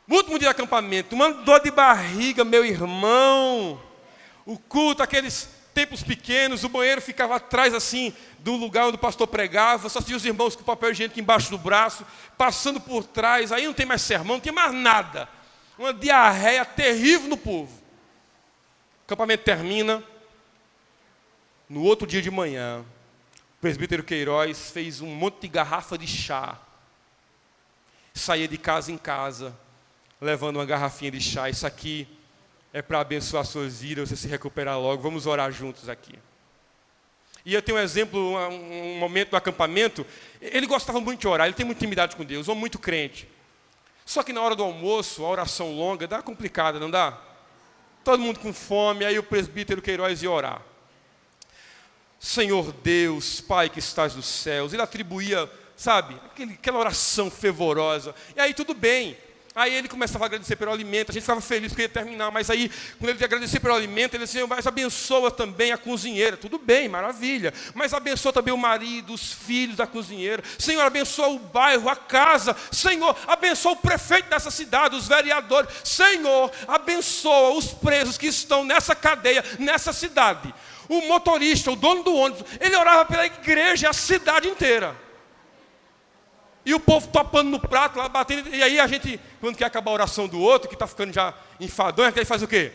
No último dia de acampamento, uma dor de barriga, meu irmão. O culto, aqueles templos pequenos, o banheiro ficava atrás assim, do lugar onde o pastor pregava. Só tinha os irmãos com papel higiênico embaixo do braço, passando por trás. Aí não tem mais sermão, não tem mais nada. Uma diarreia terrível no povo. O acampamento termina. No outro dia de manhã, o presbítero Queiroz fez um monte de garrafa de chá. Saía de casa em casa, levando uma garrafinha de chá. Isso aqui é para abençoar suas vidas, você se recuperar logo. Vamos orar juntos aqui. E eu tenho um exemplo, um momento do acampamento. Ele gostava muito de orar, ele tem muita intimidade com Deus, um homem muito crente. Só que na hora do almoço, a oração longa, dá complicada, não dá? todo mundo com fome, aí o presbítero Queiroz ia orar. Senhor Deus, Pai que estás nos céus. Ele atribuía, sabe, aquela oração fervorosa. E aí tudo bem. Aí ele começava a agradecer pelo alimento, a gente ficava feliz porque ia terminar, mas aí, quando ele agradecia pelo alimento, ele dizia, mas abençoa também a cozinheira. Tudo bem, maravilha, mas abençoa também o marido, os filhos da cozinheira. Senhor, abençoa o bairro, a casa. Senhor, abençoa o prefeito dessa cidade, os vereadores. Senhor, abençoa os presos que estão nessa cadeia, nessa cidade. O motorista, o dono do ônibus, ele orava pela igreja e a cidade inteira. E o povo topando no prato, lá batendo. E aí a gente, quando quer acabar a oração do outro, que está ficando já enfadonho, aí faz o quê?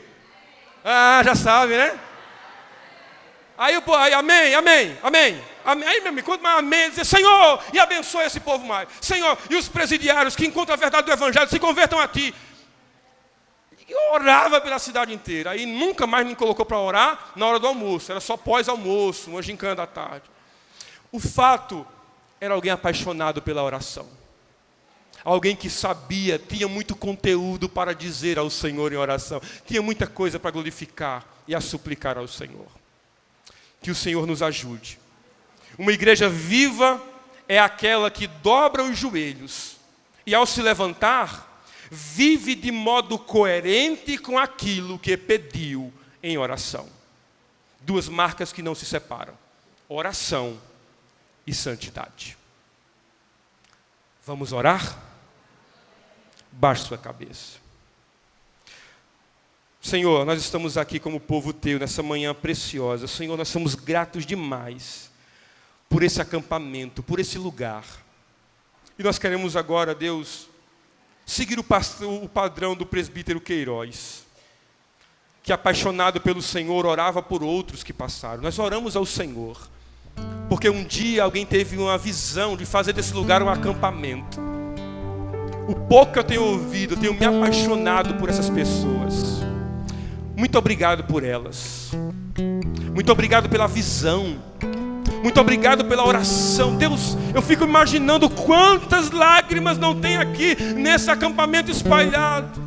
Ah, já sabe, né? Aí o povo, aí, amém, amém, amém. Aí, meu amigo, quanto mais amém, dizer, Senhor, e abençoa esse povo mais. Senhor, e os presidiários que encontram a verdade do Evangelho, se convertam a Ti. Eu orava pela cidade inteira. Aí nunca mais me colocou para orar na hora do almoço. Era só pós-almoço, uma gincana da tarde. O fato era alguém apaixonado pela oração. Alguém que sabia, tinha muito conteúdo para dizer ao Senhor em oração. Tinha muita coisa para glorificar e a suplicar ao Senhor. Que o Senhor nos ajude. Uma igreja viva é aquela que dobra os joelhos e ao se levantar, vive de modo coerente com aquilo que pediu em oração. Duas marcas que não se separam: oração e santidade. Vamos orar? Baixe sua cabeça. Senhor, nós estamos aqui como povo Teu nessa manhã preciosa. Senhor, nós somos gratos demais por esse acampamento, por esse lugar. E nós queremos agora, Deus, seguir o padrão do presbítero Queiroz, que apaixonado pelo Senhor orava por outros que passaram. Nós oramos ao Senhor, porque um dia alguém teve uma visão de fazer desse lugar um acampamento. O pouco que eu tenho ouvido, eu tenho me apaixonado por essas pessoas. Muito obrigado por elas. Muito obrigado pela visão. Muito obrigado pela oração. Deus, eu fico imaginando quantas lágrimas não tem aqui nesse acampamento espalhado.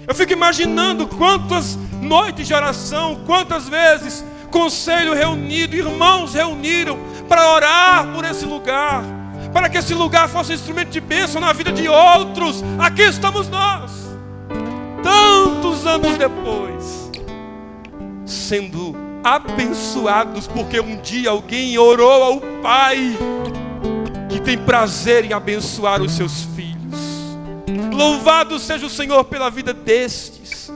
Eu fico imaginando quantas noites de oração, quantas vezes conselho reunido, irmãos reuniram para orar por esse lugar, para que esse lugar fosse um instrumento de bênção na vida de outros. Aqui estamos nós, tantos anos depois, sendo abençoados, porque um dia alguém orou ao Pai, que tem prazer em abençoar os seus filhos. Louvado seja o Senhor pela vida destes,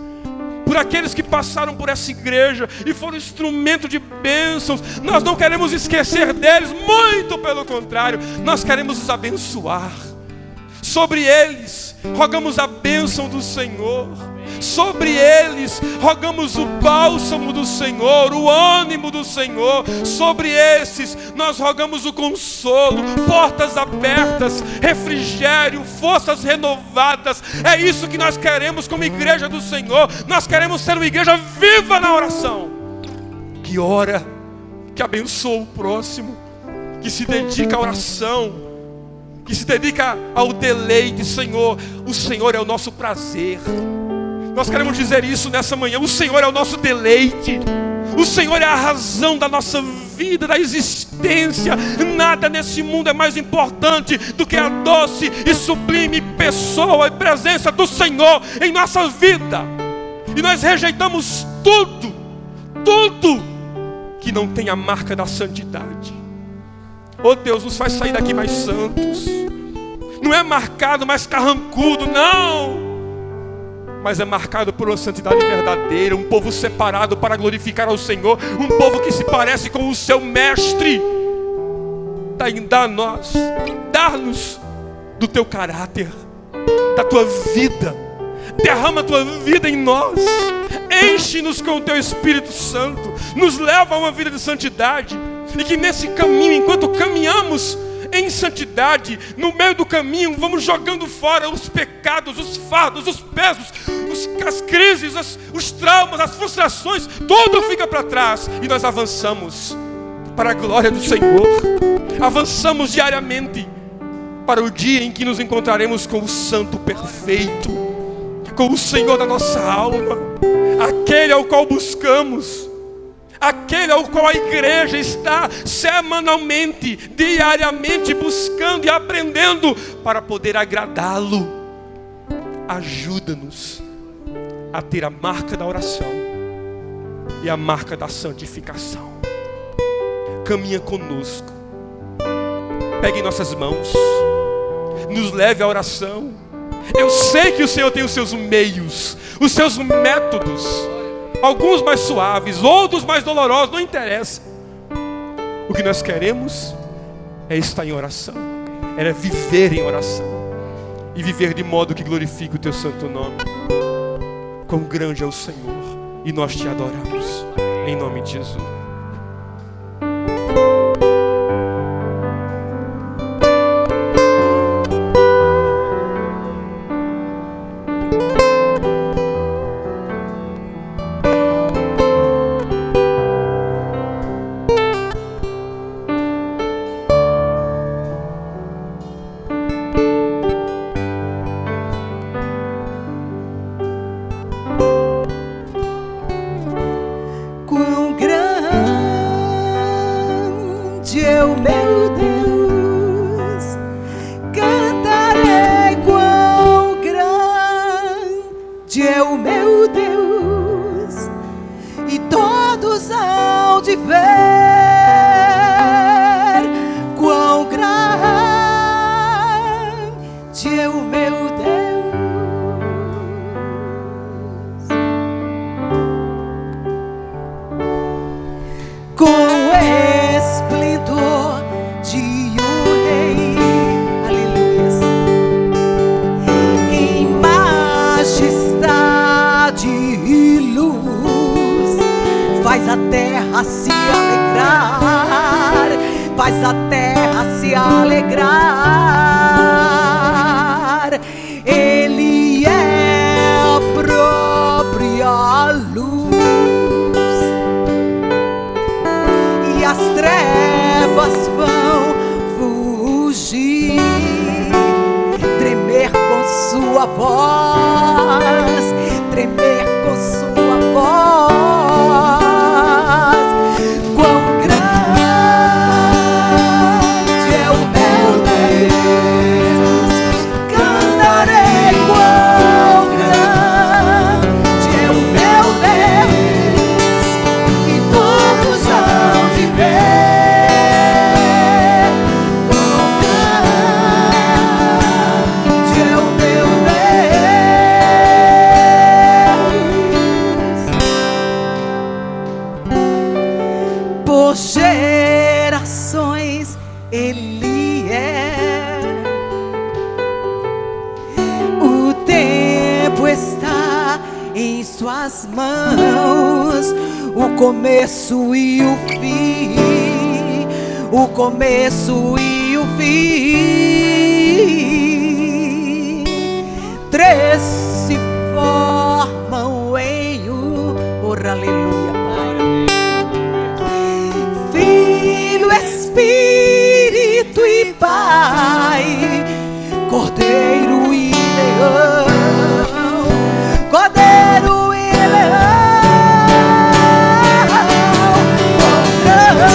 por aqueles que passaram por essa igreja e foram instrumento de bênçãos. Nós não queremos esquecer deles, muito pelo contrário, nós queremos os abençoar. Sobre eles rogamos a bênção do Senhor. Sobre eles rogamos o bálsamo do Senhor, o ânimo do Senhor. Sobre esses nós rogamos o consolo, portas abertas, refrigério, forças renovadas. É isso que nós queremos como igreja do Senhor. Nós queremos ser uma igreja viva na oração, que ora, que abençoa o próximo, que se dedica à oração, que se dedica ao deleite. Senhor, o Senhor é o nosso prazer. Nós queremos dizer isso nessa manhã. O Senhor é o nosso deleite. O Senhor é a razão da nossa vida, da existência. Nada nesse mundo é mais importante do que a doce e sublime pessoa e presença do Senhor em nossa vida. E nós rejeitamos tudo que não tem a marca da santidade. Oh Deus, nos faz sair daqui mais santos. Não é marcado mais carrancudo, não, mas é marcado por uma santidade verdadeira, um povo separado para glorificar ao Senhor, um povo que se parece com o seu mestre. Dá-nos do teu caráter, da tua vida. Derrama a tua vida em nós, enche-nos com o teu Espírito Santo, nos leva a uma vida de santidade. E que nesse caminho, enquanto caminhamos em santidade, no meio do caminho vamos jogando fora os pecados, os fardos, os pesos, as crises, os traumas, as frustrações. Tudo fica para trás e nós avançamos para a glória do Senhor. Avançamos diariamente para o dia em que nos encontraremos com o Santo perfeito, com o Senhor da nossa alma, aquele ao qual buscamos, aquele ao qual a igreja está semanalmente, diariamente buscando e aprendendo para poder agradá-lo. Ajuda-nos a ter a marca da oração e a marca da santificação. Caminha conosco, pegue em nossas mãos, nos leve à oração. Eu sei que o Senhor tem os seus meios, os seus métodos, alguns mais suaves, outros mais dolorosos, não interessa. O que nós queremos é estar em oração, é viver em oração e viver de modo que glorifique o teu santo nome. Quão grande é o Senhor, e nós te adoramos, em nome de Jesus. Começo e o fim, três se formam em um. Oh, aleluia, Pai. Filho, Espírito e Pai, Cordeiro e Leão, Cordeiro e Leão. Quão grande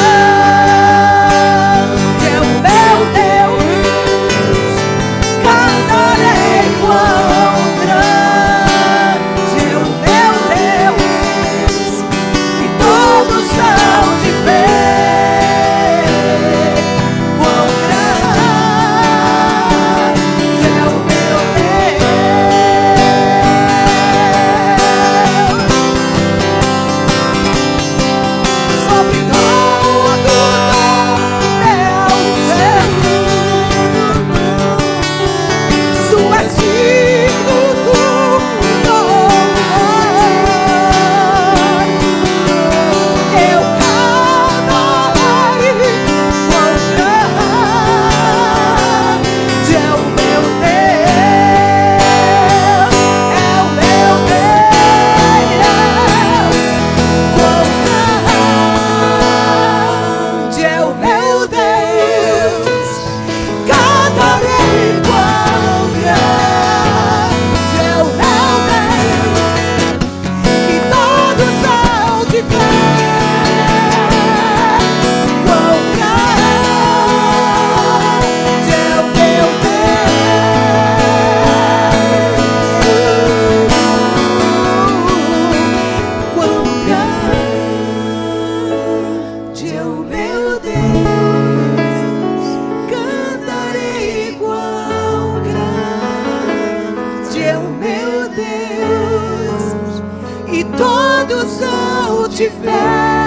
de fé.